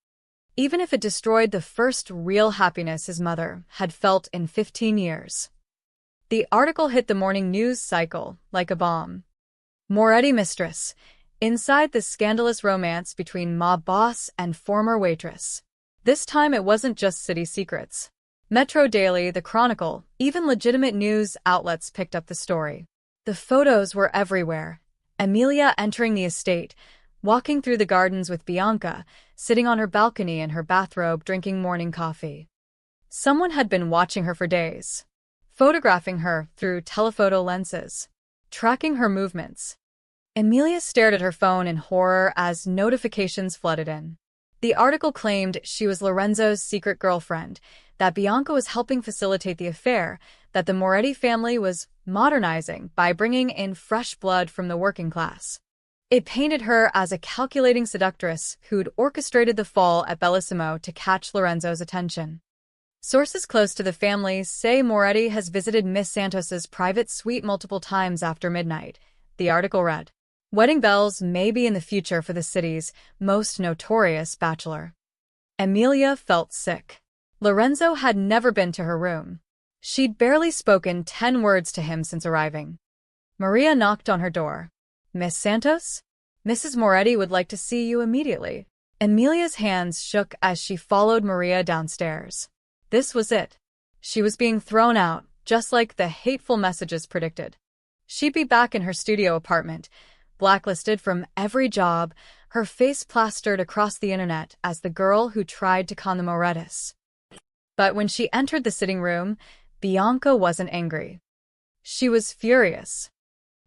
Even if it destroyed the first real happiness his mother had felt in 15 years. The article hit the morning news cycle like a bomb. Moretti mistress, inside the scandalous romance between mob boss and former waitress. This time it wasn't just city secrets. Metro Daily, The Chronicle, even legitimate news outlets picked up the story. The photos were everywhere. Emilia entering the estate, walking through the gardens with Bianca, sitting on her balcony in her bathrobe drinking morning coffee. Someone had been watching her for days, photographing her through telephoto lenses, tracking her movements. Emilia stared at her phone in horror as notifications flooded in. The article claimed she was Lorenzo's secret girlfriend, that Bianca was helping facilitate the affair, that the Moretti family was modernizing by bringing in fresh blood from the working class. It painted her as a calculating seductress who'd orchestrated the fall at Bellissimo to catch Lorenzo's attention. Sources close to the family say Moretti has visited Miss Santos's private suite multiple times after midnight, the article read. Wedding bells may be in the future for the city's most notorious bachelor. Emilia felt sick. Lorenzo had never been to her room. She'd barely spoken 10 words to him since arriving. Maria knocked on her door. Miss Santos? Mrs. Moretti would like to see you immediately. Emilia's hands shook as she followed Maria downstairs. This was it. She was being thrown out, just like the hateful messages predicted. She'd be back in her studio apartment, blacklisted from every job, her face plastered across the internet as the girl who tried to con the Morettis. But when she entered the sitting room, Bianca wasn't angry. She was furious.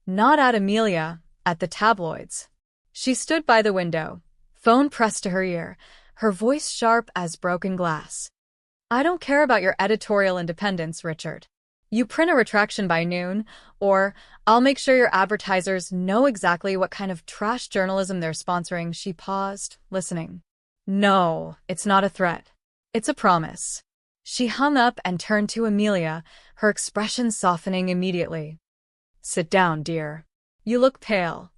Not at Emilia, at the tabloids. She stood by the window, phone pressed to her ear, her voice sharp as broken glass. I don't care about your editorial independence, Richard. You print a retraction by noon, or I'll make sure your advertisers know exactly what kind of trash journalism they're sponsoring. She paused, listening. No, it's not a threat. It's a promise. She hung up and turned to Emilia, her expression softening immediately. Sit down, dear. You look pale.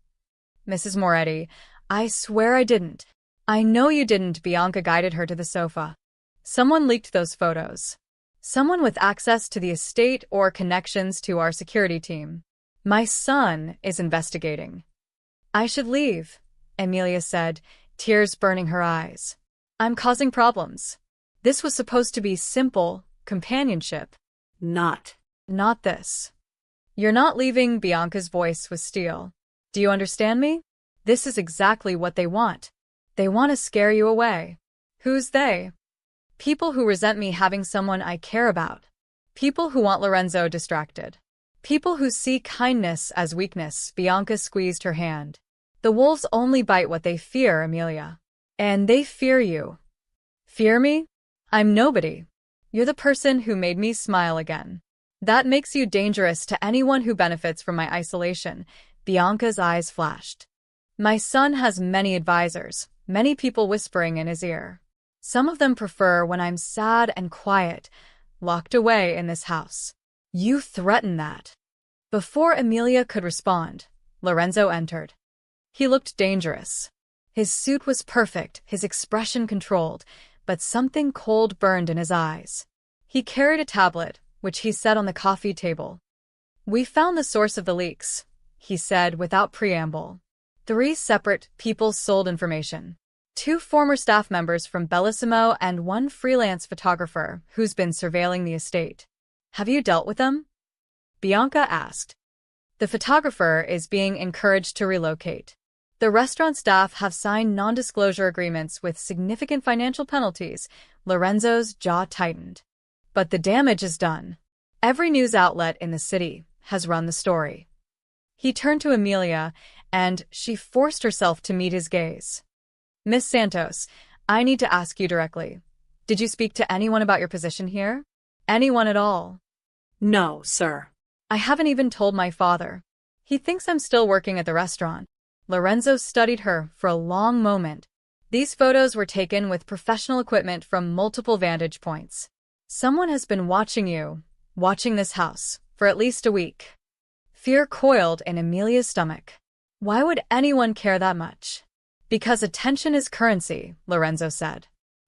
Mrs. Moretti, I swear I didn't. I know you didn't. Bianca guided her to the sofa. Someone leaked those photos. Someone with access to the estate or connections to our security team. My son is investigating. I should leave, Emilia said, tears burning her eyes. I'm causing problems. This was supposed to be simple companionship. Not this. You're not leaving. Bianca's voice was steel. Do you understand me? This is exactly what they want. They want to scare you away. Who's they? People who resent me having someone I care about. People who want Lorenzo distracted. People who see kindness as weakness. Bianca squeezed her hand. The wolves only bite what they fear, Emilia. And they fear you. Fear me? I'm nobody. You're the person who made me smile again. That makes you dangerous to anyone who benefits from my isolation. Bianca's eyes flashed. My son has many advisors, many people whispering in his ear. Some of them prefer when I'm sad and quiet, locked away in this house. You threaten that. Before Emilia could respond, Lorenzo entered. He looked dangerous. His suit was perfect, his expression controlled, but something cold burned in his eyes. He carried a tablet, which he set on the coffee table. We found the source of the leaks, he said without preamble. 3 separate people sold information. 2 former staff members from Bellissimo and 1 freelance photographer who's been surveilling the estate. Have you dealt with them? Bianca asked. The photographer is being encouraged to relocate. The restaurant staff have signed non-disclosure agreements with significant financial penalties. Lorenzo's jaw tightened. But the damage is done. Every news outlet in the city has run the story. He turned to Emilia, and she forced herself to meet his gaze. Miss Santos, I need to ask you directly. Did you speak to anyone about your position here? Anyone at all? No, sir. I haven't even told my father. He thinks I'm still working at the restaurant. Lorenzo studied her for a long moment. These photos were taken with professional equipment from multiple vantage points. Someone has been watching you, watching this house, for at least a week. Fear coiled in Emilia's stomach. Why would anyone care that much? Because attention is currency, Lorenzo said.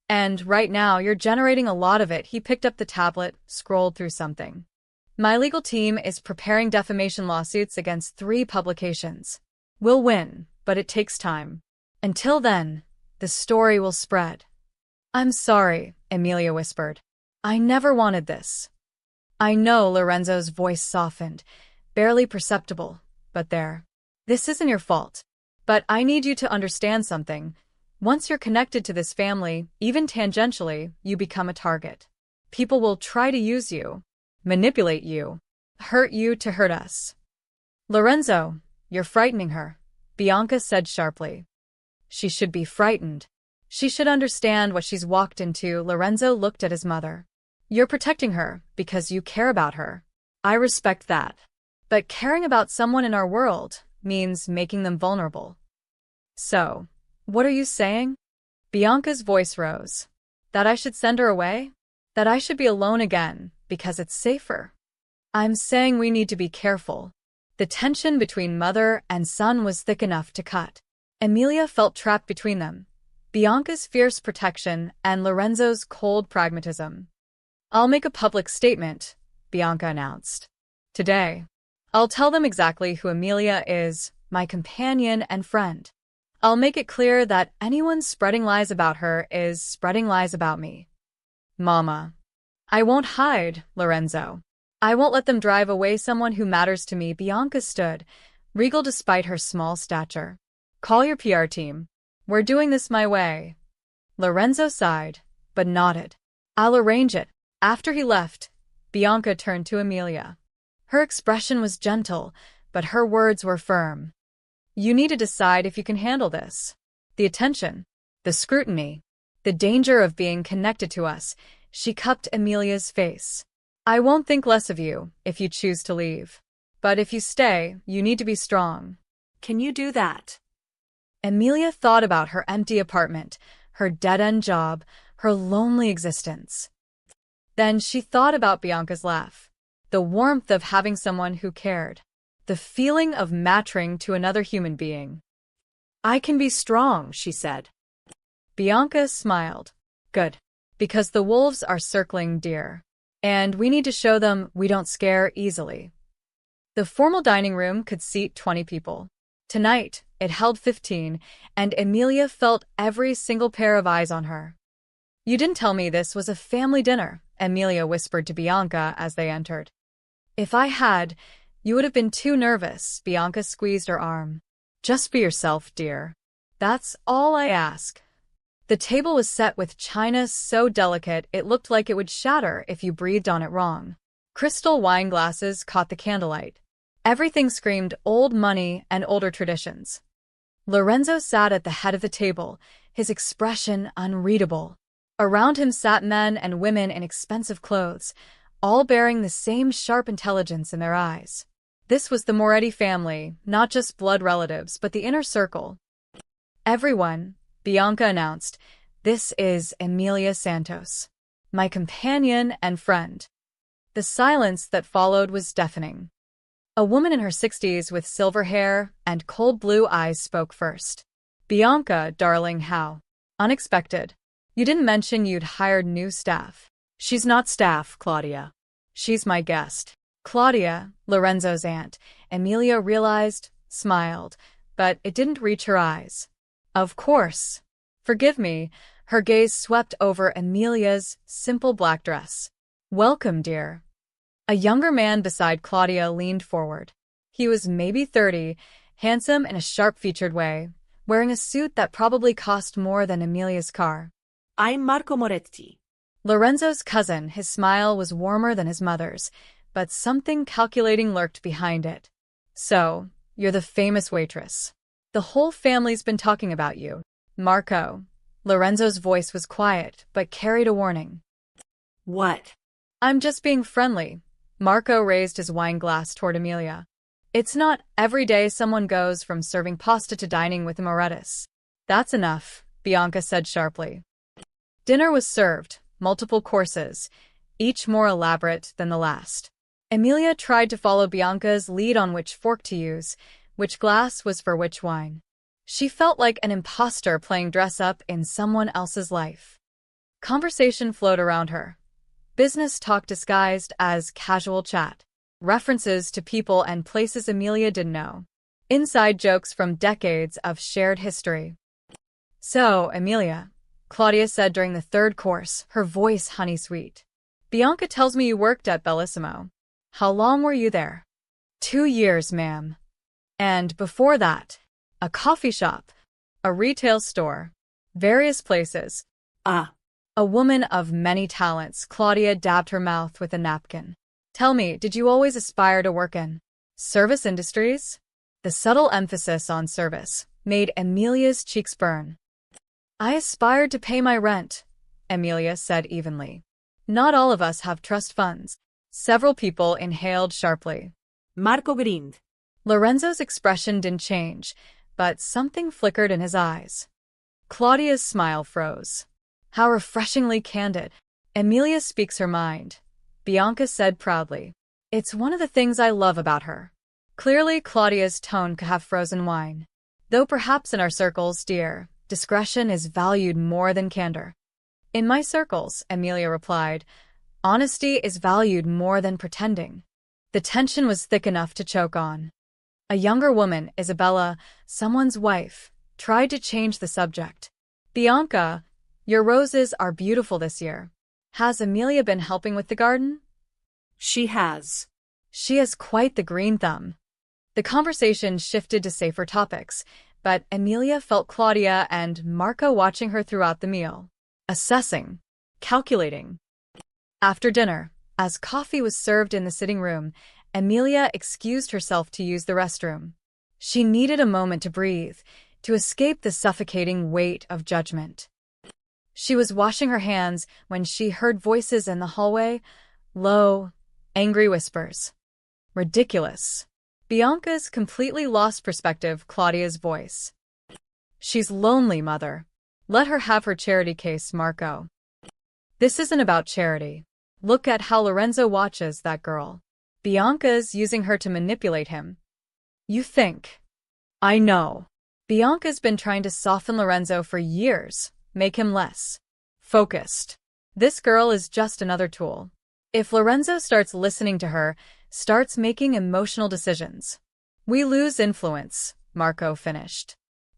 And right now you're generating a lot of it. He picked up the tablet, scrolled through something. My legal team is preparing defamation lawsuits against 3 publications. We'll win, but it takes time. Until then, the story will spread. I'm sorry, Emilia whispered. I never wanted this. I know, Lorenzo's voice softened, barely perceptible, but there. This isn't your fault. But I need you to understand something. Once you're connected to this family, even tangentially, you become a target. People will try to use you, manipulate you, hurt you to hurt us. Lorenzo, you're frightening her. Bianca said sharply. She should be frightened. She should understand what she's walked into. Lorenzo looked at his mother. You're protecting her because you care about her. I respect that. But caring about someone in our world means making them vulnerable. So, what are you saying? Bianca's voice rose. That I should send her away? That I should be alone again because it's safer? I'm saying we need to be careful. The tension between mother and son was thick enough to cut. Emilia felt trapped between them, Bianca's fierce protection and Lorenzo's cold pragmatism. I'll make a public statement, Bianca announced. Today, I'll tell them exactly who Emilia is, my companion and friend. I'll make it clear that anyone spreading lies about her is spreading lies about me. Mama. I won't hide, Lorenzo. I won't let them drive away someone who matters to me. Bianca stood, regal despite her small stature. Call your PR team. We're doing this my way. Lorenzo sighed, but nodded. I'll arrange it. After he left, Bianca turned to Emilia. Her expression was gentle, but her words were firm. You need to decide if you can handle this. The attention, the scrutiny, the danger of being connected to us. She cupped Emilia's face. I won't think less of you if you choose to leave. But if you stay, you need to be strong. Can you do that? Emilia thought about her empty apartment, her dead-end job, her lonely existence. Then she thought about Bianca's laugh, the warmth of having someone who cared, the feeling of matching to another human being. I can be strong, she said. Bianca smiled. Good. Because the wolves are circling deer. And we need to show them we don't scare easily. The formal dining room could seat 20 people. Tonight, it held 15, and Emilia felt every single pair of eyes on her. You didn't tell me this was a family dinner, Emilia whispered to Bianca as they entered. If I had, you would have been too nervous, Bianca squeezed her arm. Just be yourself, dear. That's all I ask. The table was set with china so delicate it looked like it would shatter if you breathed on it wrong. Crystal wine glasses caught the candlelight. Everything screamed old money and older traditions. Lorenzo sat at the head of the table, his expression unreadable. Around him sat men and women in expensive clothes, all bearing the same sharp intelligence in their eyes. This was the Moretti family, not just blood relatives, but the inner circle. Everyone, Bianca announced, this is Emilia Santos, my companion and friend. The silence that followed was deafening. A woman in her 60s with silver hair and cold blue eyes spoke first. Bianca, darling, how unexpected. You didn't mention you'd hired new staff. She's not staff, Claudia. She's my guest. Claudia, Lorenzo's aunt, Emilia realized, smiled, but it didn't reach her eyes. Of course. Forgive me. Her gaze swept over Emilia's simple black dress. Welcome, dear. A younger man beside Claudia leaned forward. He was maybe 30, handsome in a sharp-featured way, wearing a suit that probably cost more than Emilia's car. I'm Marco Moretti. Lorenzo's cousin, his smile was warmer than his mother's, but something calculating lurked behind it. So, you're the famous waitress. The whole family's been talking about you. Marco. Lorenzo's voice was quiet, but carried a warning. What? I'm just being friendly. Marco raised his wine glass toward Emilia. It's not every day someone goes from serving pasta to dining with a Morettis. That's enough, Bianca said sharply. Dinner was served, multiple courses, each more elaborate than the last. Emilia tried to follow Bianca's lead on which fork to use, which glass was for which wine. She felt like an imposter playing dress-up in someone else's life. Conversation flowed around her. Business talk disguised as casual chat. References to people and places Emilia didn't know. Inside jokes from decades of shared history. So, Emilia, Claudia said during the third course, her voice honey-sweet. Bianca tells me you worked at Bellissimo. How long were you there? 2 years, ma'am. And before that, a coffee shop, a retail store, various places. A woman of many talents, Claudia dabbed her mouth with a napkin. Tell me, did you always aspire to work in service industries? The subtle emphasis on service made Emilia's cheeks burn. I aspired to pay my rent, Emilia said evenly. Not all of us have trust funds. Several people inhaled sharply. Marco grinned. Lorenzo's expression didn't change, but something flickered in his eyes. Claudia's smile froze. How refreshingly candid. Emilia speaks her mind, Bianca said proudly. It's one of the things I love about her. Clearly, Claudia's tone could have frozen wine. Though perhaps in our circles, dear, discretion is valued more than candor. In my circles, Emilia replied, honesty is valued more than pretending. The tension was thick enough to choke on. A younger woman, Isabella, someone's wife, tried to change the subject. Bianca, your roses are beautiful this year. Has Emilia been helping with the garden? She has. She has quite the green thumb. The conversation shifted to safer topics, but Emilia felt Claudia and Marco watching her throughout the meal. Assessing. Calculating. After dinner, as coffee was served in the sitting room, Emilia excused herself to use the restroom. She needed a moment to breathe, to escape the suffocating weight of judgment. She was washing her hands when she heard voices in the hallway, low, angry whispers. Ridiculous. Bianca's completely lost perspective Claudia's voice. She's lonely, mother. Let her have her charity case, Marco. This isn't about charity. Look at how Lorenzo watches that girl. Bianca's using her to manipulate him. You think. I know. Bianca's been trying to soften Lorenzo for years, make him less focused. This girl is just another tool. If Lorenzo starts listening to her, starts making emotional decisions, we lose influence, Marco finished.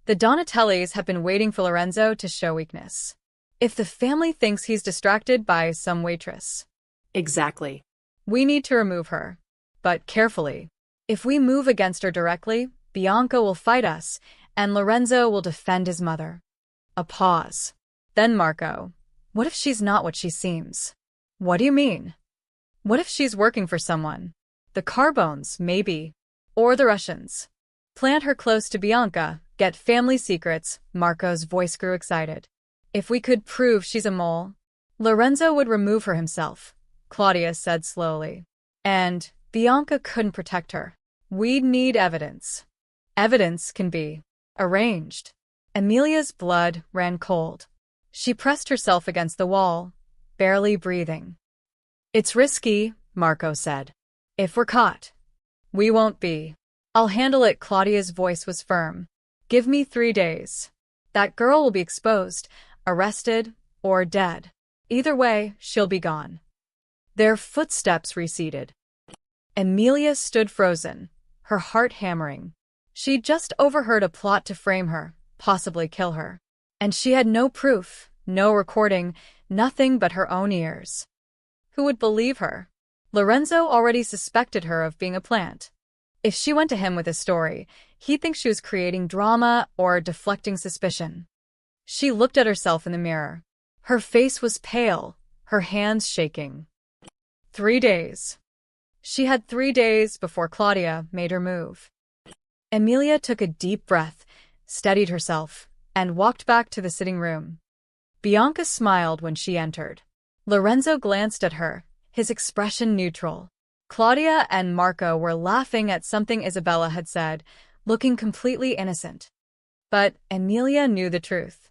The Donatellis have been waiting for Lorenzo to show weakness. If the family thinks he's distracted by some waitress. Exactly. We need to remove her. But carefully. If we move against her directly, Bianca will fight us, and Lorenzo will defend his mother. A pause. Then Marco. What if she's not what she seems? What do you mean? What if she's working for someone? The Carbones, maybe. Or the Russians. Plant her close to Bianca, get family secrets, Marco's voice grew excited. If we could prove she's a mole, Lorenzo would remove her himself, Claudia said slowly. And Bianca couldn't protect her. We'd need evidence. Evidence can be arranged. Emilia's blood ran cold. She pressed herself against the wall, barely breathing. It's risky, Marco said. If we're caught, we won't be. I'll handle it, Claudia's voice was firm. Give me 3 days. That girl will be exposed, arrested, or dead. Either way, she'll be gone. Their footsteps receded. Emilia stood frozen, her heart hammering. She'd just overheard a plot to frame her, possibly kill her. And she had no proof, no recording, nothing but her own ears. Who would believe her? Lorenzo already suspected her of being a plant. If she went to him with a story, he'd think she was creating drama or deflecting suspicion. She looked at herself in the mirror. Her face was pale, her hands shaking. 3 days. She had 3 days before Claudia made her move. Emilia took a deep breath, steadied herself, and walked back to the sitting room. Bianca smiled when she entered. Lorenzo glanced at her, his expression neutral. Claudia and Marco were laughing at something Isabella had said, looking completely innocent. But Emilia knew the truth.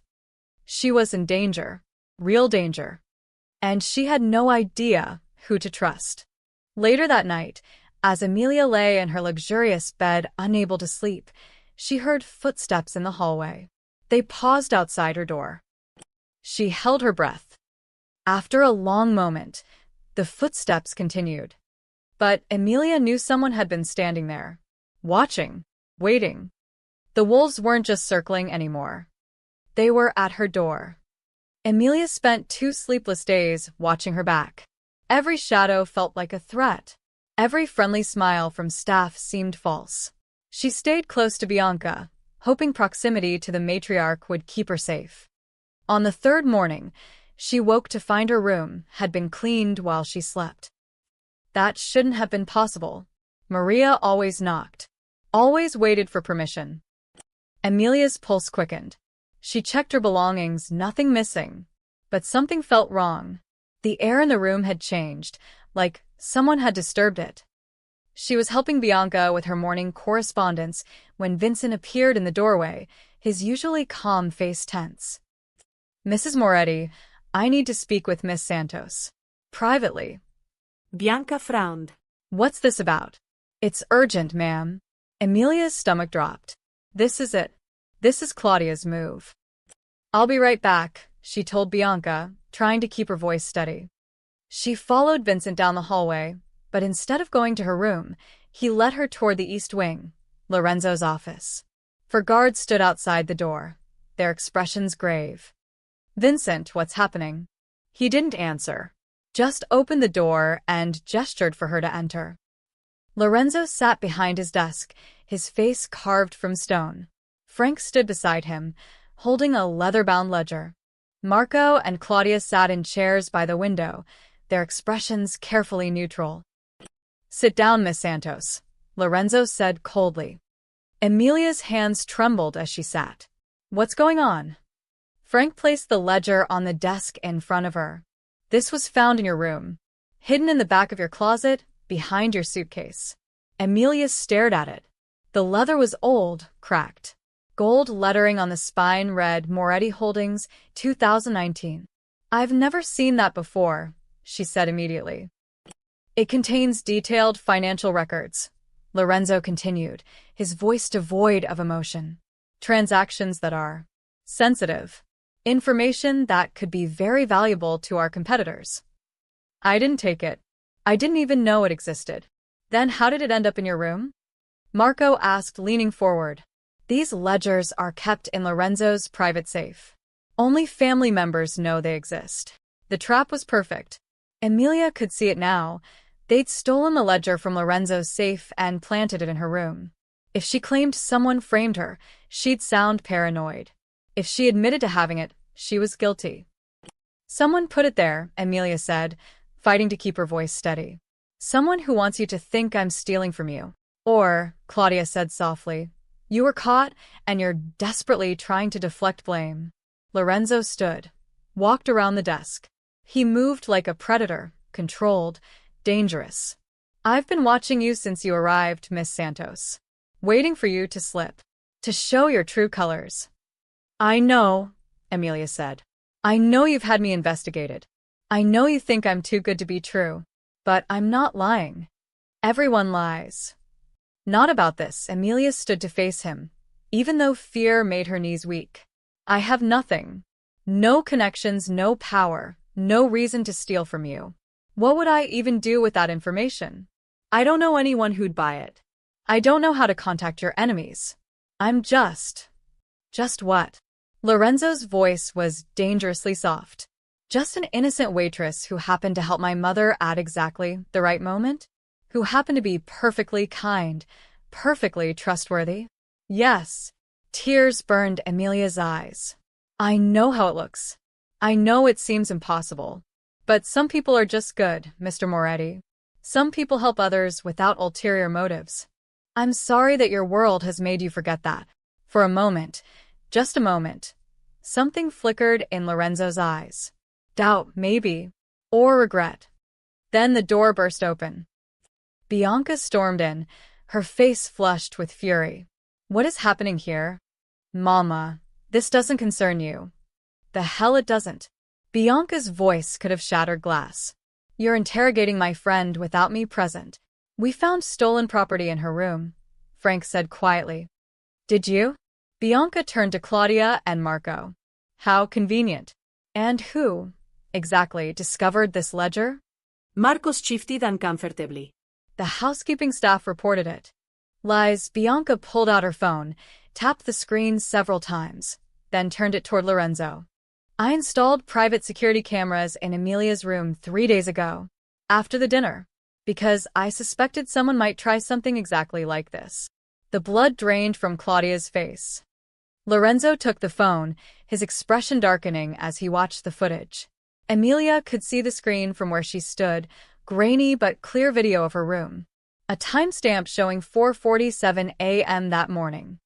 She was in danger, real danger. And she had no idea who to trust. Later that night, as Emilia lay in her luxurious bed unable to sleep, she heard footsteps in the hallway. They paused outside her door. She held her breath. After a long moment, the footsteps continued. But Emilia knew someone had been standing there, watching, waiting. The wolves weren't just circling anymore. They were at her door. Emilia spent 2 sleepless days watching her back. Every shadow felt like a threat. Every friendly smile from staff seemed false. She stayed close to Bianca, hoping proximity to the matriarch would keep her safe. On the 3rd morning, she woke to find her room had been cleaned while she slept. That shouldn't have been possible. Maria always knocked. Always waited for permission. Emilia's pulse quickened. She checked her belongings, nothing missing. But something felt wrong. The air in the room had changed, like someone had disturbed it. She was helping Bianca with her morning correspondence when Vincent appeared in the doorway, his usually calm face tense. "Mrs. Moretti, I need to speak with Miss Santos. Privately." Bianca frowned. "What's this about?" "It's urgent, ma'am." Emilia's stomach dropped. This is it. This is Claudia's move. "I'll be right back," she told Bianca, trying to keep her voice steady. She followed Vincent down the hallway, but instead of going to her room, he led her toward the east wing, Lorenzo's office. Four guards stood outside the door, their expressions grave. "Vincent, what's happening?" He didn't answer, just opened the door and gestured for her to enter. Lorenzo sat behind his desk, his face carved from stone. Frank stood beside him, holding a leather-bound ledger. Marco and Claudia sat in chairs by the window, their expressions carefully neutral. "Sit down, Miss Santos," Lorenzo said coldly. Emilia's hands trembled as she sat. "What's going on?" Frank placed the ledger on the desk in front of her. "This was found in your room, hidden in the back of your closet, behind your suitcase." Emilia stared at it. The leather was old, cracked. Gold lettering on the spine read Moretti Holdings, 2019. "I've never seen that before," she said immediately. "It contains detailed financial records," Lorenzo continued, his voice devoid of emotion. "Transactions that are sensitive. Information that could be very valuable to our competitors." "I didn't take it. I didn't even know it existed." "Then how did it end up in your room?" Marco asked, leaning forward. "These ledgers are kept in Lorenzo's private safe. Only family members know they exist." The trap was perfect. Emilia could see it now. They'd stolen the ledger from Lorenzo's safe and planted it in her room. If she claimed someone framed her, she'd sound paranoid. If she admitted to having it, she was guilty. "Someone put it there," Emilia said, fighting to keep her voice steady. "Someone who wants you to think I'm stealing from you." "Or," Claudia said softly, "you were caught and you're desperately trying to deflect blame." Lorenzo stood, walked around the desk. He moved like a predator, controlled, dangerous. "I've been watching you since you arrived, Miss Santos. Waiting for you to slip. To show your true colors." "I know," Emilia said. "I know you've had me investigated. I know you think I'm too good to be true. But I'm not lying. Everyone lies." "Not about this." Emilia stood to face him, even though fear made her knees weak. "I have nothing. No connections, no power, no reason to steal from you. What would I even do with that information? I don't know anyone who'd buy it. I don't know how to contact your enemies. I'm just what?" Lorenzo's voice was dangerously soft. "Just an innocent waitress who happened to help my mother at exactly the right moment? Who happened to be perfectly kind, perfectly trustworthy?" "Yes." Tears burned Emilia's eyes. "I know how it looks. I know it seems impossible. But some people are just good, Mr. Moretti. Some people help others without ulterior motives. I'm sorry that your world has made you forget that." For a moment, just a moment, something flickered in Lorenzo's eyes. Doubt, maybe, or regret. Then the door burst open. Bianca stormed in, her face flushed with fury. "What is happening here?" "Mama, this doesn't concern you." "The hell it doesn't." Bianca's voice could have shattered glass. "You're interrogating my friend without me present." "We found stolen property in her room," Frank said quietly. "Did you?" Bianca turned to Claudia and Marco. "How convenient. And who, exactly, discovered this ledger?" Marcos shifted uncomfortably. "The housekeeping staff reported it." "Lies." Bianca pulled out her phone, tapped the screen several times, then turned it toward Lorenzo. "I installed private security cameras in Emilia's room 3 days ago, after the dinner, because I suspected someone might try something exactly like this." The blood drained from Claudia's face. Lorenzo took the phone, his expression darkening as he watched the footage. Emilia could see the screen from where she stood, grainy but clear video of her room. a timestamp showing 4:47 a.m. that morning.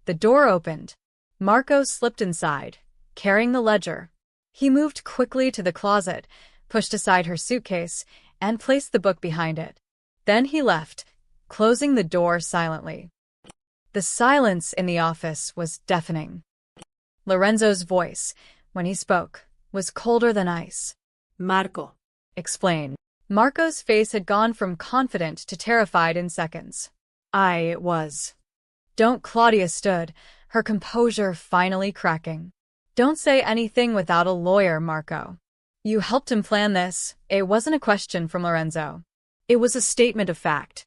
The door opened. Marco slipped inside, carrying the ledger. He moved quickly to the closet, pushed aside her suitcase, and placed the book behind it. Then he left, closing the door silently. The silence in the office was deafening. Lorenzo's voice, when he spoke, was colder than ice. Marco. Explain. Marco's face had gone from confident to terrified in seconds. It was. Don't. Claudia stood, her composure finally cracking. Don't say anything without a lawyer, Marco. You helped him plan this. It wasn't a question from Lorenzo. It was a statement of fact.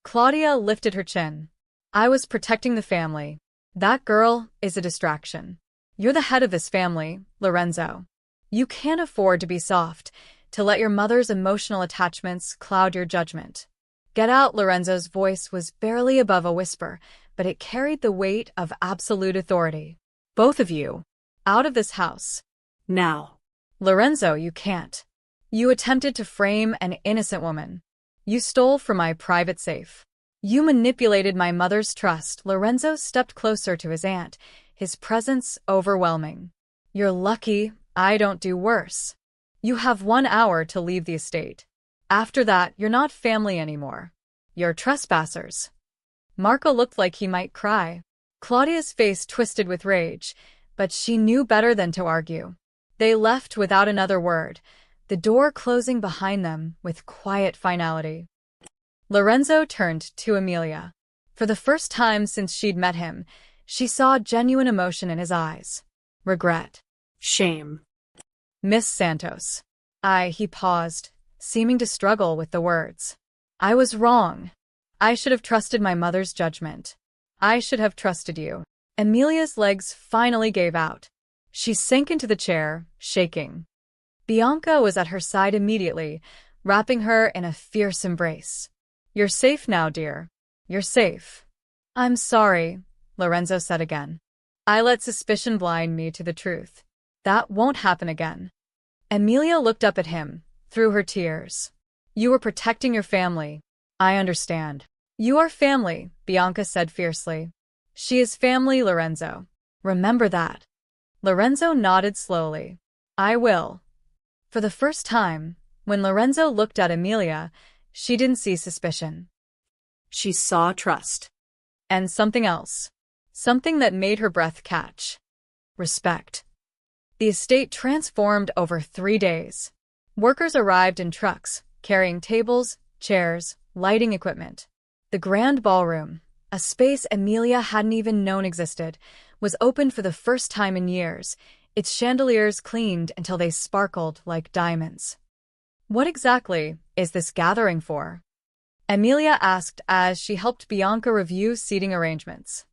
Claudia lifted her chin. I was protecting the family. That girl is a distraction. You're the head of this family, Lorenzo. You can't afford to be soft, to let your mother's emotional attachments cloud your judgment. Get out. Lorenzo's voice was barely above a whisper, but it carried the weight of absolute authority. Both of you, out of this house. Now. Lorenzo, you can't. You attempted to frame an innocent woman. You stole from my private safe. You manipulated my mother's trust. Lorenzo stepped closer to his aunt, his presence overwhelming. You're lucky I don't do worse. You have 1 hour to leave the estate. After that, you're not family anymore. You're trespassers. Marco looked like he might cry. Claudia's face twisted with rage, but she knew better than to argue. They left without another word, the door closing behind them with quiet finality. Lorenzo turned to Amelia. For the first time since she'd met him, she saw genuine emotion in his eyes. Regret. Shame. Miss Santos. He paused, seeming to struggle with the words. I was wrong. I should have trusted my mother's judgment. I should have trusted you. Amelia's legs finally gave out. She sank into the chair, shaking. Bianca was at her side immediately, wrapping her in a fierce embrace. You're safe now, dear. You're safe. I'm sorry, Lorenzo said again. I let suspicion blind me to the truth. That won't happen again. Amelia looked up at him, through her tears. You were protecting your family. I understand. You are family, Bianca said fiercely. She is family, Lorenzo. Remember that. Lorenzo nodded slowly. I will. For the first time, when Lorenzo looked at Amelia, she didn't see suspicion. She saw trust. And something else. Something that made her breath catch. Respect. The estate transformed over 3 days. Workers arrived in trucks, carrying tables, chairs, lighting equipment. The grand ballroom, a space Amelia hadn't even known existed, was opened for the first time in years, its chandeliers cleaned until they sparkled like diamonds. What exactly is this gathering for? Amelia asked as she helped Bianca review seating arrangements.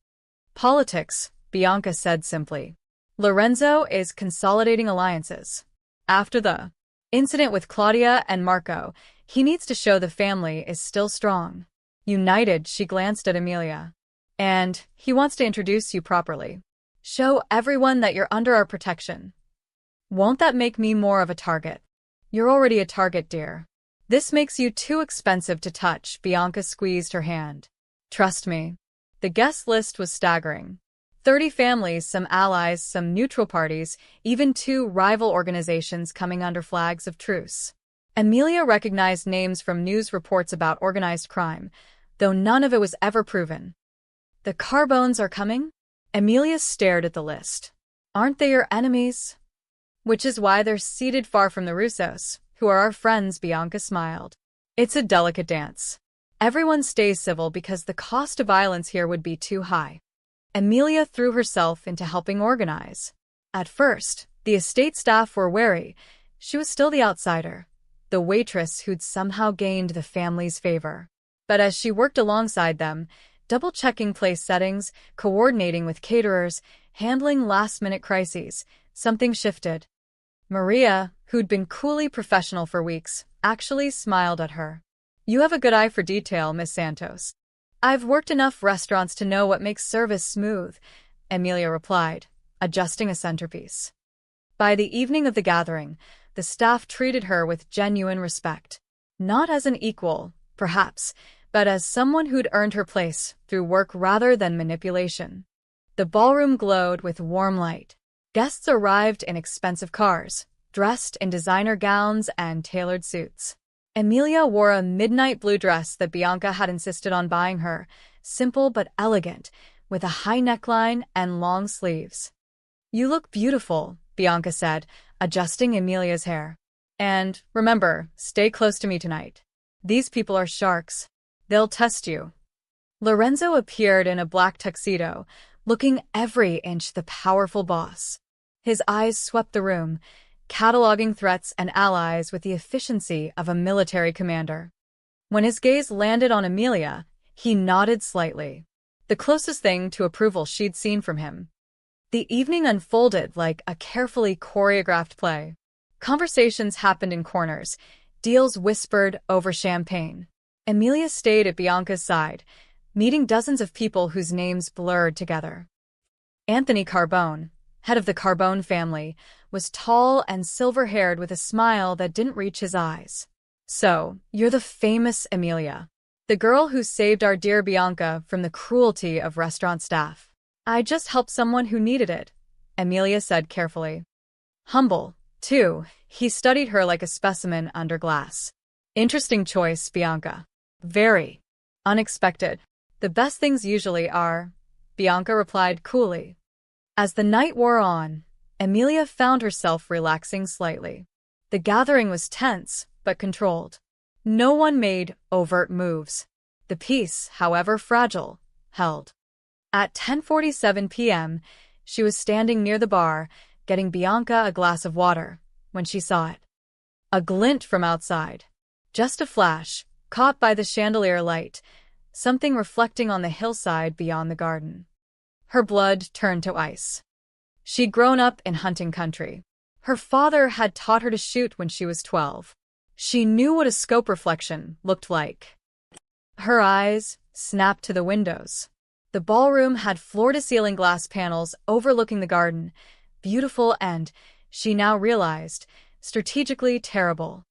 Politics, Bianca said simply. Lorenzo is consolidating alliances. After the incident with Claudia and Marco, he needs to show the family is still strong. United, she glanced at Amelia. And he wants to introduce you properly. Show everyone that you're under our protection. Won't that make me more of a target? You're already a target, dear. This makes you too expensive to touch. Bianca squeezed her hand. Trust me. The guest list was staggering. 30 families, some allies, some neutral parties, even 2 rival organizations coming under flags of truce. Amelia recognized names from news reports about organized crime, though none of it was ever proven. The Carbones are coming? Amelia stared at the list. Aren't they your enemies? Which is why they're seated far from the Russos, who are our friends, Bianca smiled. It's a delicate dance. Everyone stays civil because the cost of violence here would be too high. Amelia threw herself into helping organize. At first, the estate staff were wary. She was still the outsider, the waitress who'd somehow gained the family's favor. But as she worked alongside them, double-checking place settings, coordinating with caterers, handling last-minute crises, something shifted. Maria, who'd been coolly professional for weeks, actually smiled at her. You have a good eye for detail, Miss Santos. I've worked enough restaurants to know what makes service smooth, Amelia replied, adjusting a centerpiece. By the evening of the gathering, the staff treated her with genuine respect. Not as an equal, perhaps, but as someone who'd earned her place through work rather than manipulation. The ballroom glowed with warm light. Guests arrived in expensive cars, dressed in designer gowns and tailored suits. Emilia wore a midnight blue dress that Bianca had insisted on buying her, simple but elegant, with a high neckline and long sleeves. "You look beautiful," Bianca said, adjusting Emilia's hair. "And remember, stay close to me tonight. These people are sharks. They'll test you." Lorenzo appeared in a black tuxedo, looking every inch the powerful boss. His eyes swept the room, cataloging threats and allies with the efficiency of a military commander. When his gaze landed on Emilia, he nodded slightly, the closest thing to approval she'd seen from him. The evening unfolded like a carefully choreographed play. Conversations happened in corners, deals whispered over champagne. Emilia stayed at Bianca's side, meeting dozens of people whose names blurred together. Anthony Carbone, head of the Carbone family, was tall and silver-haired with a smile that didn't reach his eyes. "So, you're the famous Emilia, the girl who saved our dear Bianca from the cruelty of restaurant staff." "I just helped someone who needed it," Emilia said carefully. Humble, too, he studied her like a specimen under glass. "Interesting choice, Bianca. Very unexpected. The best things usually are," Bianca replied coolly. As the night wore on, Emilia found herself relaxing slightly. The gathering was tense, but controlled. No one made overt moves. The peace, however fragile, held. At 10:47 p.m., she was standing near the bar, getting Bianca a glass of water, when she saw it. A glint from outside. Just a flash, caught by the chandelier light, something reflecting on the hillside beyond the garden. Her blood turned to ice. She'd grown up in hunting country. Her father had taught her to shoot when she was 12. She knew what a scope reflection looked like. Her eyes snapped to the windows. The ballroom had floor-to-ceiling glass panels overlooking the garden, beautiful and, she now realized, strategically terrible.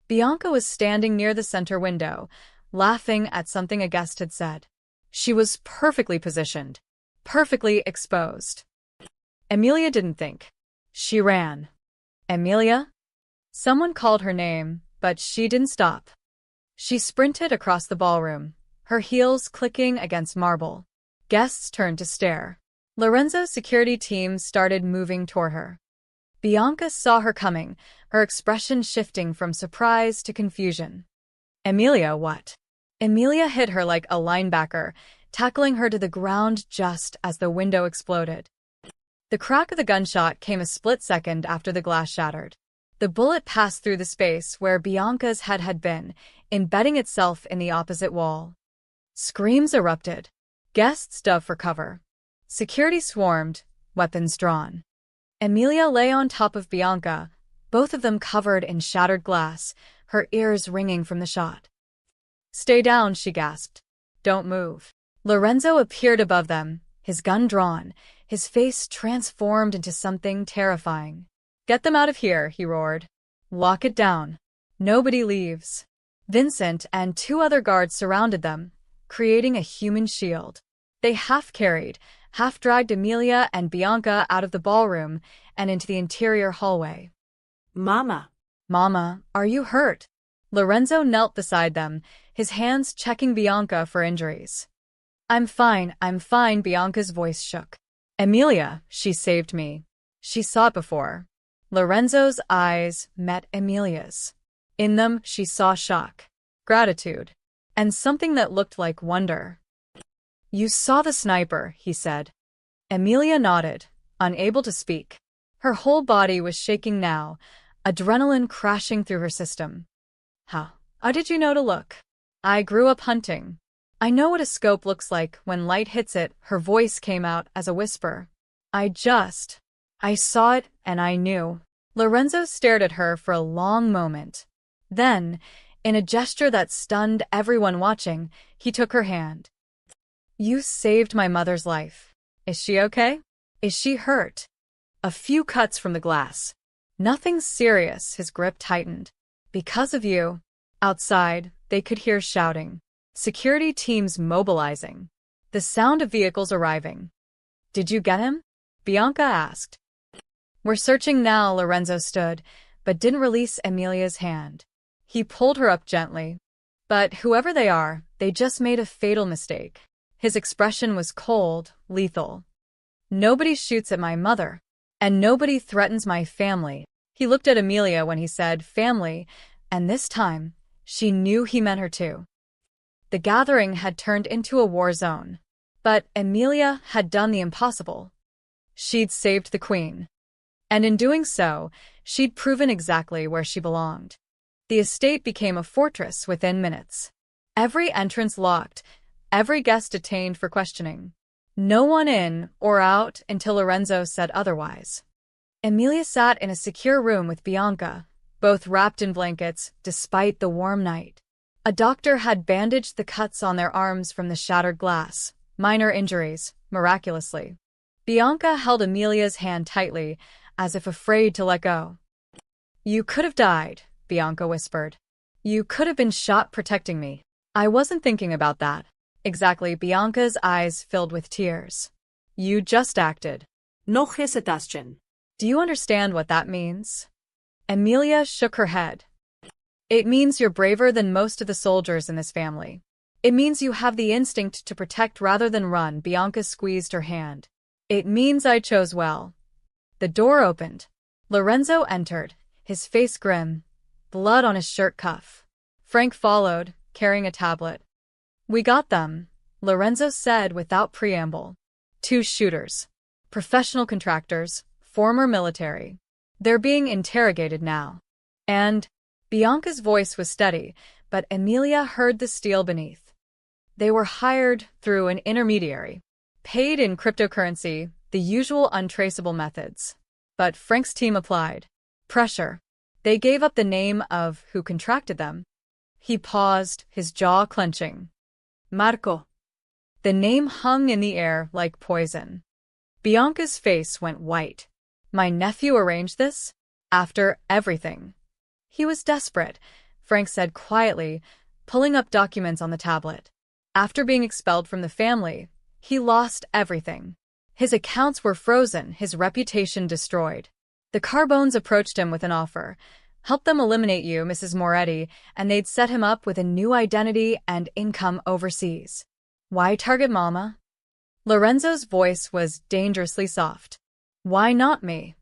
Bianca was standing near the center window, laughing at something a guest had said. She was perfectly positioned, perfectly exposed. Emilia didn't think. She ran. "Emilia?" Someone called her name, but she didn't stop. She sprinted across the ballroom, her heels clicking against marble. Guests turned to stare. Lorenzo's security team started moving toward her. Bianca saw her coming, her expression shifting from surprise to confusion. "Emilia, what?" Emilia hit her like a linebacker, tackling her to the ground just as the window exploded. The crack of the gunshot came a split second after the glass shattered. The bullet passed through the space where Bianca's head had been, embedding itself in the opposite wall. Screams erupted. Guests dove for cover. Security swarmed, weapons drawn. Emilia lay on top of Bianca, both of them covered in shattered glass, her ears ringing from the shot. "Stay down," she gasped. "Don't move." Lorenzo appeared above them, his gun drawn, his face transformed into something terrifying. "Get them out of here," he roared. "Lock it down. Nobody leaves." Vincent and two other guards surrounded them, creating a human shield. They half-carried, half-dragged Emilia and Bianca out of the ballroom and into the interior hallway. "Mama." "Mama, are you hurt?" Lorenzo knelt beside them, his hands checking Bianca for injuries. I'm fine, Bianca's voice shook. "Emilia, she saved me." She saw it before. Lorenzo's eyes met Emilia's. In them, she saw shock, gratitude, and something that looked like wonder. "You saw the sniper," he said. Emilia nodded, unable to speak. Her whole body was shaking now, adrenaline crashing through her system. How did you know to look?" "I grew up hunting. I know what a scope looks like when light hits it." Her voice came out as a whisper. I saw it and I knew." Lorenzo stared at her for a long moment. Then, in a gesture that stunned everyone watching, he took her hand. "You saved my mother's life. Is she okay? Is she hurt?" "A few cuts from the glass. Nothing serious." His grip tightened. "Because of you." Outside, they could hear shouting. Security teams mobilizing. The sound of vehicles arriving. Did you get him? Bianca asked. We're searching now, Lorenzo stood, but didn't release Emilia's hand. He pulled her up gently. But whoever they are, they just made a fatal mistake. His expression was cold, lethal. Nobody shoots at my mother, and nobody threatens my family. He looked at Emilia when he said family, and this time, she knew he meant her too. The gathering had turned into a war zone. But Emilia had done the impossible. She'd saved the queen. And in doing so, she'd proven exactly where she belonged. The estate became a fortress within minutes. Every entrance locked, every guest detained for questioning. No one in or out until Lorenzo said otherwise. Emilia sat in a secure room with Bianca, both wrapped in blankets, despite the warm night. A doctor had bandaged the cuts on their arms from the shattered glass. Minor injuries, miraculously. Bianca held Emilia's hand tightly, as if afraid to let go. You could have died, Bianca whispered. You could have been shot protecting me. I wasn't thinking about that. Exactly, Bianca's eyes filled with tears. You just acted. No hesitación. Do you understand what that means? Emilia shook her head. It means you're braver than most of the soldiers in this family. It means you have the instinct to protect rather than run. Bianca squeezed her hand. It means I chose well. The door opened. Lorenzo entered, his face grim, blood on his shirt cuff. Frank followed, carrying a tablet. We got them, Lorenzo said without preamble. 2 shooters. Professional contractors, former military. They're being interrogated now. And Bianca's voice was steady, but Emilia heard the steel beneath. They were hired through an intermediary, paid in cryptocurrency, the usual untraceable methods. But Frank's team applied pressure. They gave up the name of who contracted them. He paused, his jaw clenching. Marco. The name hung in the air like poison. Bianca's face went white. My nephew arranged this? After everything. He was desperate, Frank said quietly, pulling up documents on the tablet. After being expelled from the family, he lost everything. His accounts were frozen, his reputation destroyed. The Carbones approached him with an offer. Help them eliminate you, Mrs. Moretti, and they'd set him up with a new identity and income overseas. Why target Mama? Lorenzo's voice was dangerously soft. Why not me?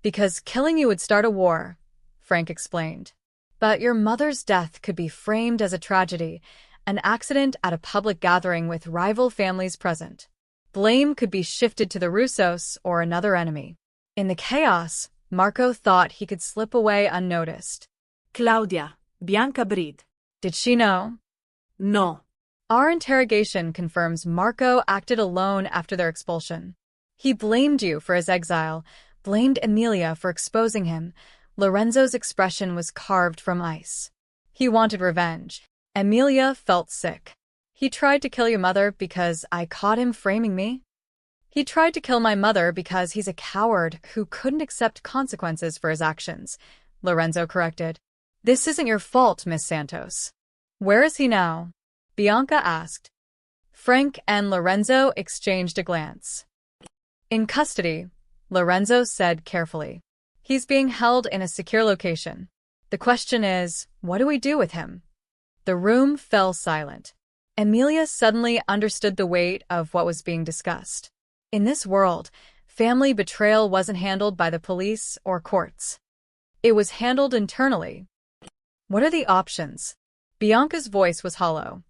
Because killing you would start a war, Frank explained. But your mother's death could be framed as a tragedy, an accident at a public gathering with rival families present. Blame could be shifted to the Russos or another enemy. In the chaos, Marco thought he could slip away unnoticed. Claudia, Bianca breathed. Did she know? No. Our interrogation confirms Marco acted alone after their expulsion. He blamed you for his exile, blamed Emilia for exposing him. Lorenzo's expression was carved from ice. He wanted revenge. Emilia felt sick. He tried to kill your mother because I caught him framing me? He tried to kill my mother because he's a coward who couldn't accept consequences for his actions, Lorenzo corrected. This isn't your fault, Miss Santos. Where is he now? Bianca asked. Frank and Lorenzo exchanged a glance. In custody, Lorenzo said carefully. He's being held in a secure location. The question is, what do we do with him? The room fell silent. Emilia suddenly understood the weight of what was being discussed. In this world, family betrayal wasn't handled by the police or courts. It was handled internally. What are the options? Bianca's voice was hollow.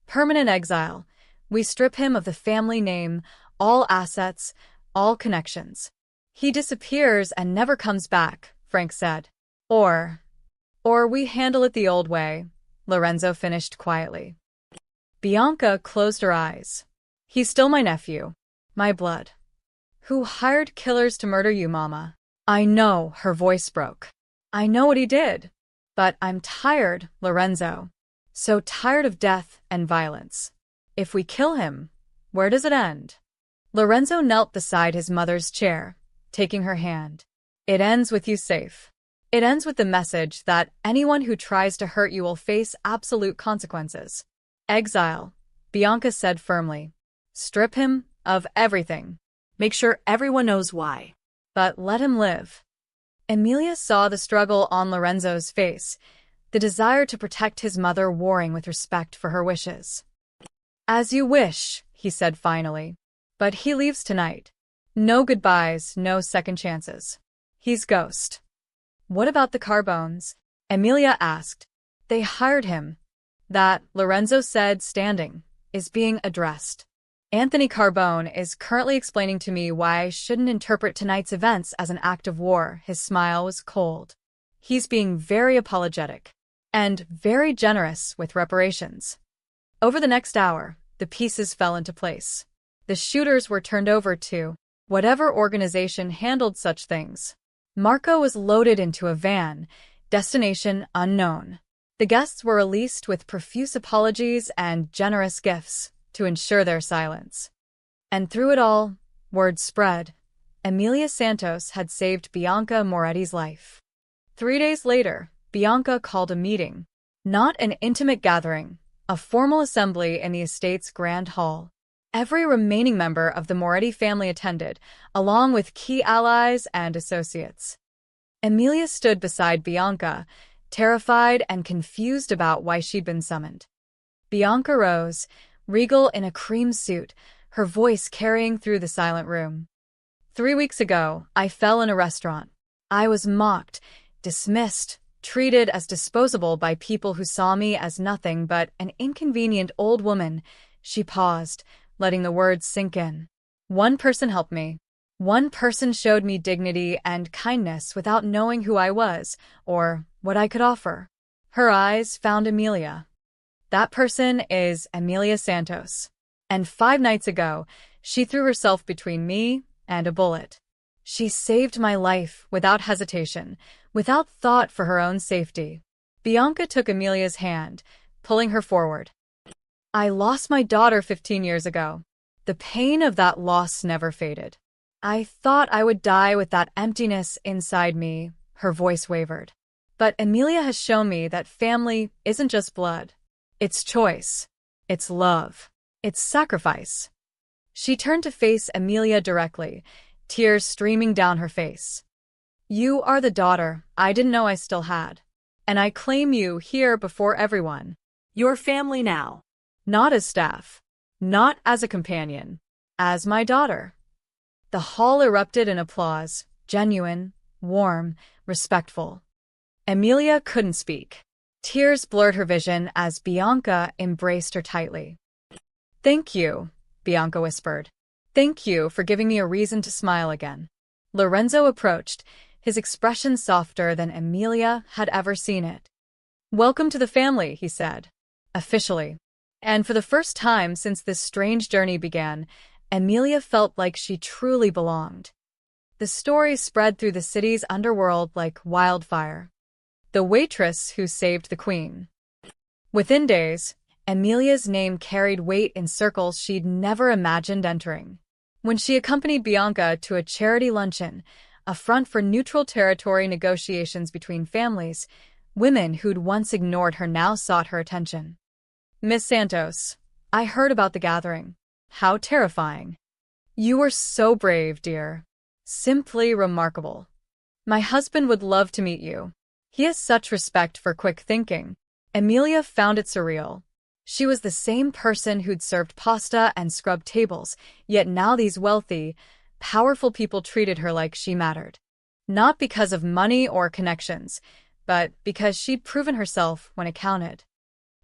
Permanent exile. We strip him of the family name, all assets, all connections. He disappears and never comes back, Frank said. Or we handle it the old way, Lorenzo finished quietly. Bianca closed her eyes. He's still my nephew. My blood. Who hired killers to murder you, Mama? I know, her voice broke. I know what he did. But I'm tired, Lorenzo. So tired of death and violence. If we kill him, where does it end? Lorenzo knelt beside his mother's chair, taking her hand. It ends with you safe. It ends with the message that anyone who tries to hurt you will face absolute consequences. Exile, Bianca said firmly. Strip him of everything, Make sure everyone knows why. but let him live. Emilia saw the struggle on Lorenzo's face, the desire to protect his mother warring with respect for her wishes. As you wish, he said finally. But he leaves tonight. No goodbyes, no second chances. He's ghost. What about the Carbones? Emilia asked. They hired him. That, Lorenzo said, standing, is being addressed. Anthony Carbone is currently explaining to me why I shouldn't interpret tonight's events as an act of war. His smile was cold. He's being very apologetic and very generous with reparations. Over the next hour, the pieces fell into place. The shooters were turned over to whatever organization handled such things. Marco was loaded into a van, destination unknown. The guests were released with profuse apologies and generous gifts to ensure their silence. And through it all, word spread. Emilia Santos had saved Bianca Moretti's life. 3 days later, Bianca called a meeting. Not an intimate gathering, a formal assembly in the estate's grand hall. Every remaining member of the Moretti family attended, along with key allies and associates. Emilia stood beside Bianca, terrified and confused about why she'd been summoned. Bianca rose, regal in a cream suit, her voice carrying through the silent room. 3 weeks ago, I fell in a restaurant. I was mocked, dismissed, treated as disposable by people who saw me as nothing but an inconvenient old woman. She paused, letting the words sink in. One person helped me. One person showed me dignity and kindness without knowing who I was or what I could offer. Her eyes found Emilia. That person is Emilia Santos. And 5 nights ago, she threw herself between me and a bullet. She saved my life without hesitation, without thought for her own safety. Bianca took Emilia's hand, pulling her forward. I lost my daughter 15 years ago. The pain of that loss never faded. I thought I would die with that emptiness inside me, her voice wavered. But Emilia has shown me that family isn't just blood. It's choice. It's love. It's sacrifice. She turned to face Emilia directly, tears streaming down her face. You are the daughter I didn't know I still had. And I claim you here before everyone. Your family now. Not as staff. Not as a companion. As my daughter. The hall erupted in applause, genuine, warm, respectful. Emilia couldn't speak. Tears blurred her vision as Bianca embraced her tightly. Thank you, Bianca whispered. Thank you for giving me a reason to smile again. Lorenzo approached, his expression softer than Emilia had ever seen it. Welcome to the family, he said. Officially. And for the first time since this strange journey began, Emilia felt like she truly belonged. The story spread through the city's underworld like wildfire. The waitress who saved the queen. Within days, Emilia's name carried weight in circles she'd never imagined entering. When she accompanied Bianca to a charity luncheon, a front for neutral territory negotiations between families, women who'd once ignored her now sought her attention. Miss Santos, I heard about the gathering. How terrifying. You were so brave, dear. Simply remarkable. My husband would love to meet you. He has such respect for quick thinking. Emilia found it surreal. She was the same person who'd served pasta and scrubbed tables, yet now these wealthy, powerful people treated her like she mattered. Not because of money or connections, but because she'd proven herself when it counted.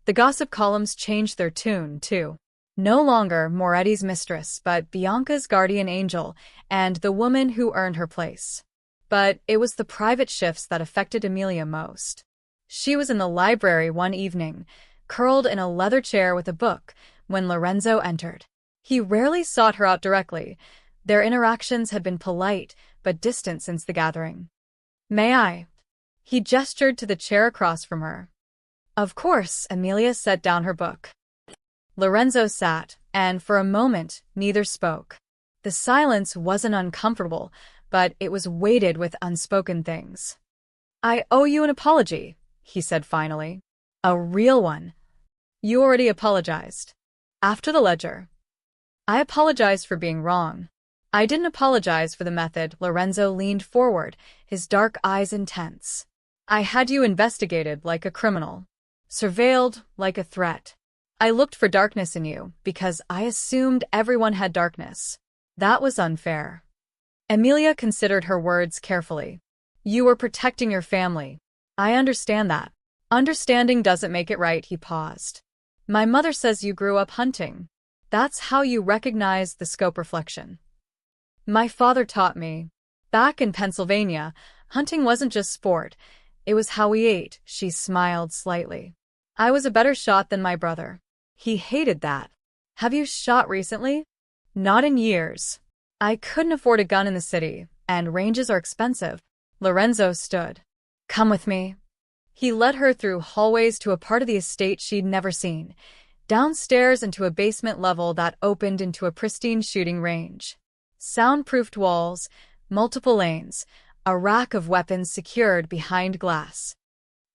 The gossip columns changed their tune, too. No longer Moretti's mistress, but Bianca's guardian angel and the woman who earned her place. But it was the private shifts that affected Emilia most. She was in the library one evening, curled in a leather chair with a book, when Lorenzo entered. He rarely sought her out directly. Their interactions had been polite, but distant since the gathering. May I? He gestured to the chair across from her. Of course, Emilia set down her book. Lorenzo sat, and for a moment, neither spoke. The silence wasn't uncomfortable, but it was weighted with unspoken things. I owe you an apology, he said finally. A real one. You already apologized. After the ledger. I apologized for being wrong. I didn't apologize for the method. Lorenzo leaned forward, his dark eyes intense. I had you investigated like a criminal. Surveilled like a threat. I looked for darkness in you because I assumed everyone had darkness. That was unfair. Emilia considered her words carefully. You were protecting your family. I understand that. Understanding doesn't make it right, he paused. My mother says you grew up hunting. That's how you recognize the scope reflection. My father taught me. Back in Pennsylvania, hunting wasn't just sport. It was how we ate. She smiled slightly. I was a better shot than my brother. He hated that. Have you shot recently? Not in years. I couldn't afford a gun in the city, and ranges are expensive. Lorenzo stood. Come with me. He led her through hallways to a part of the estate she'd never seen, downstairs into a basement level that opened into a pristine shooting range. Soundproofed walls, multiple lanes, a rack of weapons secured behind glass.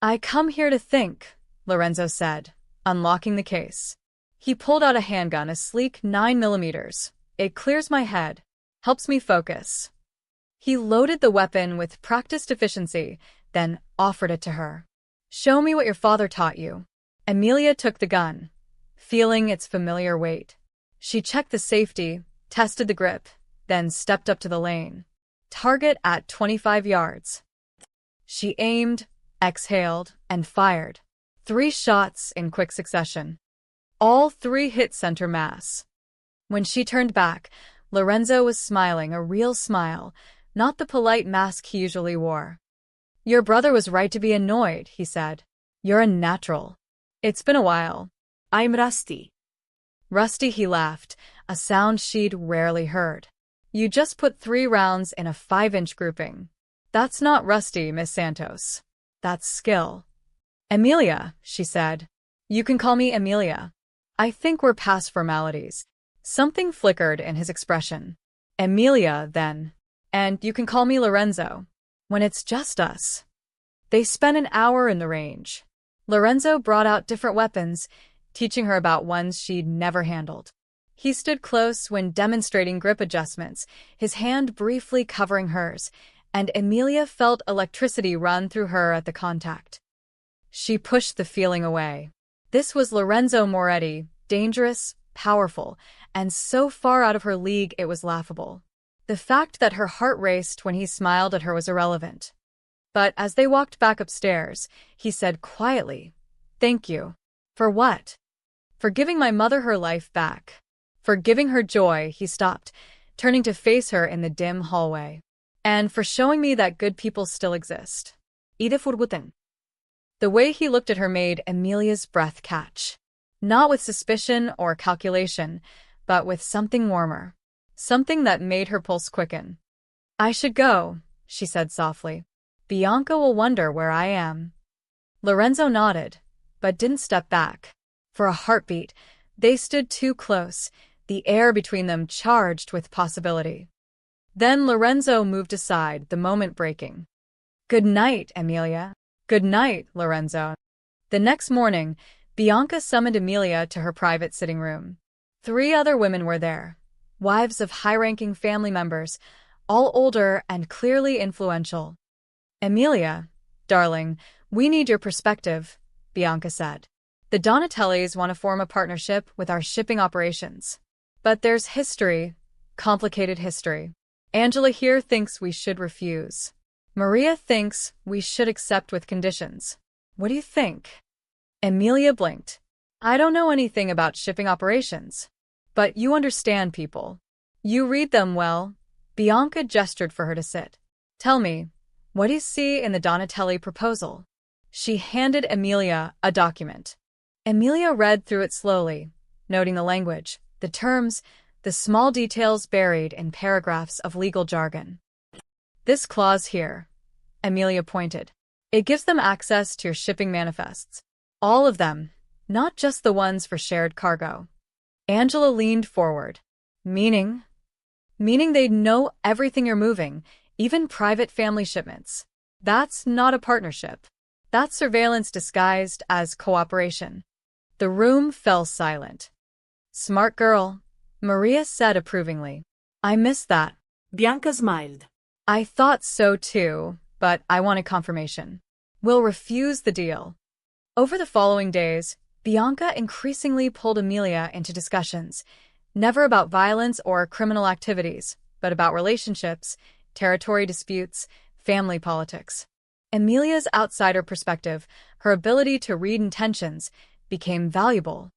I come here to think, Lorenzo said, unlocking the case. He pulled out a handgun, a sleek 9mm. It clears my head, helps me focus. He loaded the weapon with practiced efficiency, then offered it to her. Show me what your father taught you. Emilia took the gun, feeling its familiar weight. She checked the safety, tested the grip, then stepped up to the lane. Target at 25 yards. She aimed, exhaled, and fired. 3 shots in quick succession. All 3 hit center mass. When she turned back, Lorenzo was smiling, a real smile, not the polite mask he usually wore. Your brother was right to be annoyed, he said. You're a natural. It's been a while. I'm rusty. Rusty, he laughed, a sound she'd rarely heard. You just put 3 rounds in a 5-inch grouping. That's not rusty, Miss Santos. That's skill. Emilia, she said. You can call me Emilia. I think we're past formalities. Something flickered in his expression. Emilia, then. And you can call me Lorenzo. When it's just us. They spent an hour in the range. Lorenzo brought out different weapons, teaching her about ones she'd never handled. He stood close when demonstrating grip adjustments, his hand briefly covering hers, and Emilia felt electricity run through her at the contact. She pushed the feeling away. This was Lorenzo Moretti, dangerous, powerful, and so far out of her league it was laughable. The fact that her heart raced when he smiled at her was irrelevant. But as they walked back upstairs, he said quietly, Thank you. For what? For giving my mother her life back. For giving her joy, he stopped, turning to face her in the dim hallway. And for showing me that good people still exist. The way he looked at her made Emilia's breath catch. Not with suspicion or calculation, but with something warmer. Something that made her pulse quicken. I should go, she said softly. Bianca will wonder where I am. Lorenzo nodded, but didn't step back. For a heartbeat, they stood too close, the air between them charged with possibility. Then Lorenzo moved aside, the moment breaking. Good night, Emilia. Good night, Lorenzo. The next morning, Bianca summoned Emilia to her private sitting room. 3 other women were there. Wives of high-ranking family members, all older and clearly influential. Emilia, darling, we need your perspective, Bianca said. The Donatellis want to form a partnership with our shipping operations. But there's history, complicated history. Angela here thinks we should refuse. Maria thinks we should accept with conditions. What do you think? Emilia blinked. I don't know anything about shipping operations. But you understand people. You read them well. Bianca gestured for her to sit. Tell me, what do you see in the Donatelli proposal? She handed Emilia a document. Emilia read through it slowly, noting the language, the terms, the small details buried in paragraphs of legal jargon. This clause here, Emilia pointed. It gives them access to your shipping manifests. All of them, not just the ones for shared cargo. Angela leaned forward. Meaning? Meaning they'd know everything you're moving, even private family shipments. That's not a partnership. That's surveillance disguised as cooperation. The room fell silent. "Smart girl," Maria said approvingly. "I missed that." Bianca smiled. "I thought so too, but I wanted confirmation. We'll refuse the deal." Over the following days, Bianca increasingly pulled Amelia into discussions, never about violence or criminal activities, but about relationships, territory disputes, family politics. Amelia's outsider perspective, her ability to read intentions, became valuable.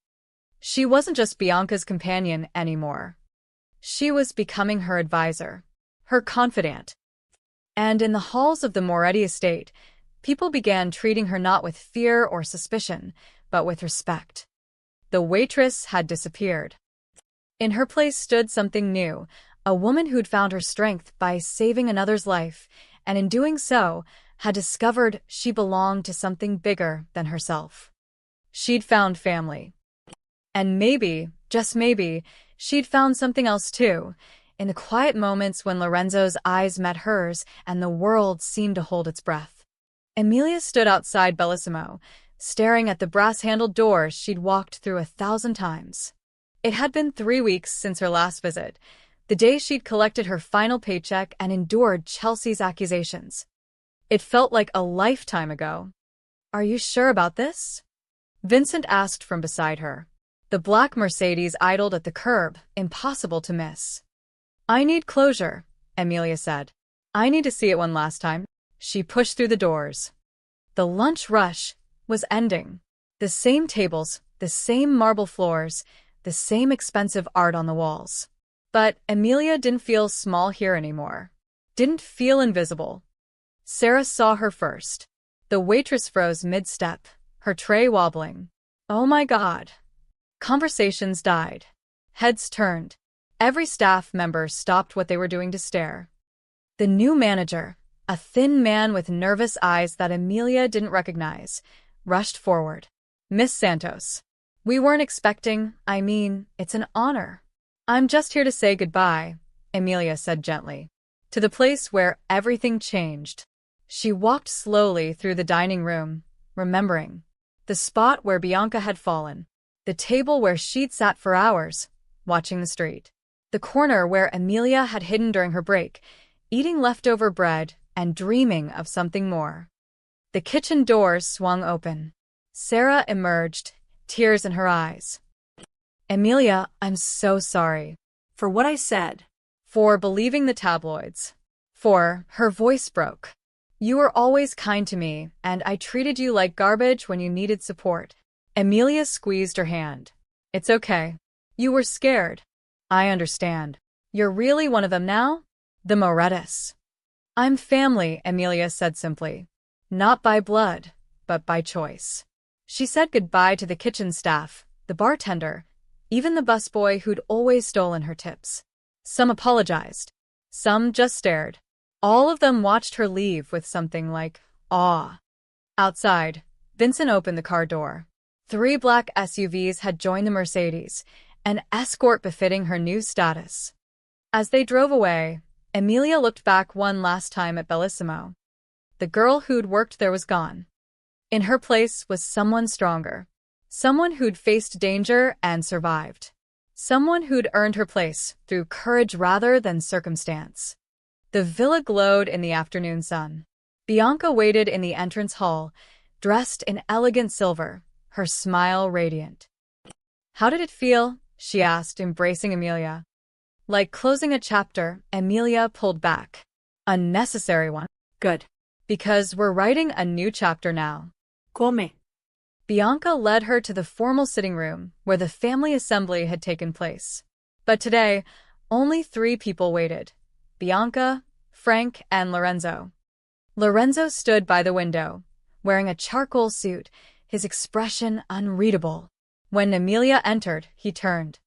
She wasn't just Bianca's companion anymore. She was becoming her advisor, her confidant. And in the halls of the Moretti estate, people began treating her not with fear or suspicion, but with respect. The waitress had disappeared. In her place stood something new, a woman who'd found her strength by saving another's life, and in doing so, had discovered she belonged to something bigger than herself. She'd found family. And maybe, just maybe, she'd found something else too, in the quiet moments when Lorenzo's eyes met hers and the world seemed to hold its breath. Amelia stood outside Bellissimo, staring at the brass-handled doors she'd walked through 1,000 times. It had been 3 weeks since her last visit, the day she'd collected her final paycheck and endured Chelsea's accusations. It felt like a lifetime ago. "Are you sure about this?" Vincent asked from beside her. The black Mercedes idled at the curb, impossible to miss. "I need closure," Amelia said. "I need to see it one last time." She pushed through the doors. The lunch rush was ending. The same tables, the same marble floors, the same expensive art on the walls. But Amelia didn't feel small here anymore. Didn't feel invisible. Sarah saw her first. The waitress froze mid-step, her tray wobbling. "Oh my God." Conversations died. Heads turned. Every staff member stopped what they were doing to stare. The new manager, a thin man with nervous eyes that Amelia didn't recognize, rushed forward. "Miss Santos. We weren't expecting, it's an honor." "I'm just here to say goodbye," Amelia said gently, "to the place where everything changed." She walked slowly through the dining room, remembering the spot where Bianca had fallen, the table where she'd sat for hours, watching the street, the corner where Amelia had hidden during her break, eating leftover bread and dreaming of something more. The kitchen doors swung open. Sarah emerged, tears in her eyes. "Amelia, I'm so sorry." For what I said. For believing the tabloids. For her voice broke. "You were always kind to me, and I treated you like garbage when you needed support." Amelia squeezed her hand. "It's okay. You were scared. I understand. You're really one of them now?" The Morettis. "I'm family," Amelia said simply. "Not by blood, but by choice." She said goodbye to the kitchen staff, the bartender, even the busboy who'd always stolen her tips. Some apologized. Some just stared. All of them watched her leave with something like awe. Outside, Vincent opened the car door. 3 black SUVs had joined the Mercedes, an escort befitting her new status. As they drove away, Amelia looked back one last time at Bellissimo. The girl who'd worked there was gone. In her place was someone stronger. Someone who'd faced danger and survived. Someone who'd earned her place through courage rather than circumstance. The villa glowed in the afternoon sun. Bianca waited in the entrance hall, dressed in elegant silver, her smile radiant. "How did it feel?" she asked, embracing Amelia. Like closing a chapter, Amelia pulled back. "Unnecessary one." "Good." "Because we're writing a new chapter now." "Come." Bianca led her to the formal sitting room where the family assembly had taken place. But today, only 3 people waited: Bianca, Frank, and Lorenzo. Lorenzo stood by the window, wearing a charcoal suit, his expression unreadable. When Amelia entered, he turned.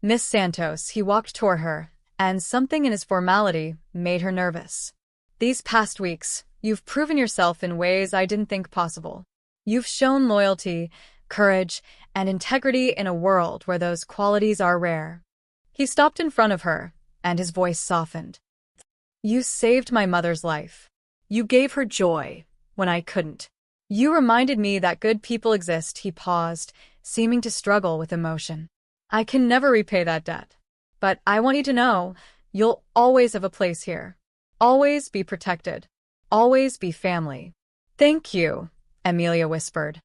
"Miss Santos," he walked toward her, and something in his formality made her nervous. "These past weeks, you've proven yourself in ways I didn't think possible. You've shown loyalty, courage, and integrity in a world where those qualities are rare." He stopped in front of her, and his voice softened. "You saved my mother's life. You gave her joy when I couldn't. You reminded me that good people exist. He paused, seeming to struggle with emotion. I can never repay that debt. But I want you to know, you'll always have a place here. Always be protected. Always be family. Thank you, Emilia whispered.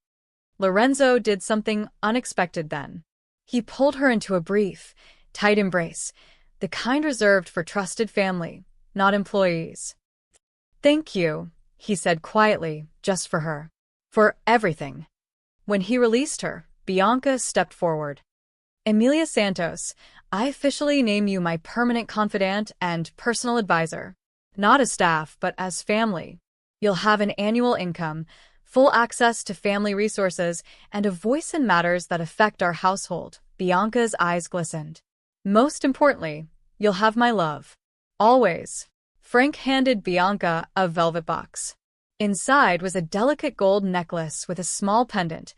Lorenzo did something unexpected then. He pulled her into a brief, tight embrace, the kind reserved for trusted family, not employees. Thank you, he said quietly, just for her. For everything. When he released her, Bianca stepped forward. Emilia Santos, I officially name you my permanent confidant and personal advisor. Not as staff, but as family. You'll have an annual income, full access to family resources, and a voice in matters that affect our household. Bianca's eyes glistened. Most importantly, you'll have my love. Always. Frank handed Bianca a velvet box. Inside was a delicate gold necklace with a small pendant,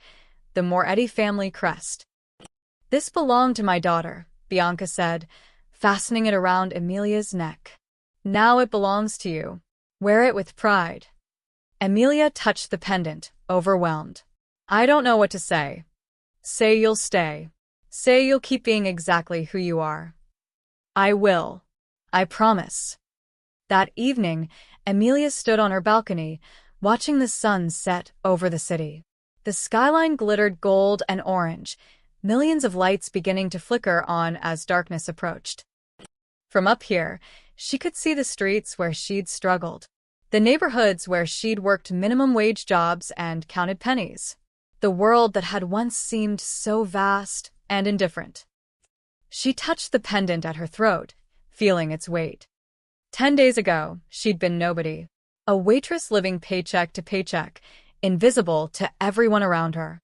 the Moretti family crest. This belonged to my daughter, Bianca said, fastening it around Emilia's neck. Now it belongs to you. Wear it with pride. Emilia touched the pendant, overwhelmed. I don't know what to say. Say you'll stay. Say you'll keep being exactly who you are. I will. I promise. That evening, Emilia stood on her balcony, watching the sun set over the city. The skyline glittered gold and orange, millions of lights beginning to flicker on as darkness approached. From up here, she could see the streets where she'd struggled, the neighborhoods where she'd worked minimum-wage jobs and counted pennies, the world that had once seemed so vast and indifferent. She touched the pendant at her throat, feeling its weight. 10 days ago, she'd been nobody, a waitress living paycheck to paycheck, invisible to everyone around her.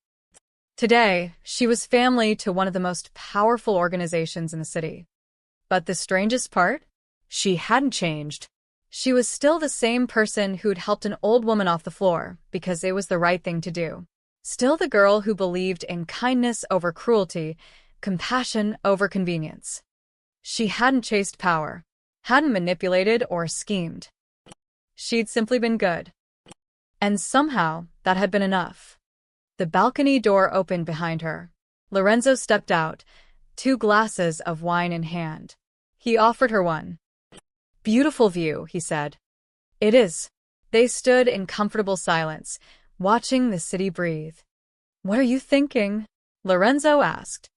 Today, she was family to one of the most powerful organizations in the city. But the strangest part? She hadn't changed. She was still the same person who'd helped an old woman off the floor because it was the right thing to do. Still the girl who believed in kindness over cruelty, compassion over convenience. She hadn't chased power, hadn't manipulated or schemed. She'd simply been good. And somehow, that had been enough. The balcony door opened behind her. Lorenzo stepped out, 2 glasses of wine in hand. He offered her one. Beautiful view, he said. It is. They stood in comfortable silence, watching the city breathe. What are you thinking? Lorenzo asked.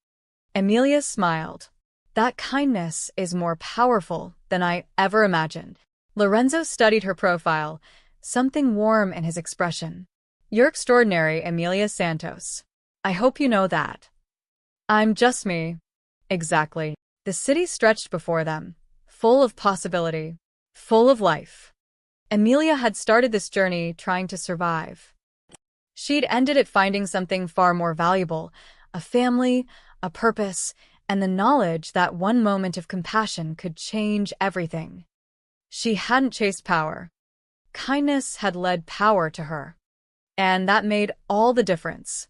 Emilia smiled. That kindness is more powerful than I ever imagined. Lorenzo studied her profile, something warm in his expression. You're extraordinary, Emilia Santos. I hope you know that. I'm just me. Exactly. The city stretched before them, full of possibility, full of life. Emilia had started this journey trying to survive. She'd ended it finding something far more valuable, a family, a purpose, and the knowledge that one moment of compassion could change everything. She hadn't chased power. Kindness had led power to her. And that made all the difference.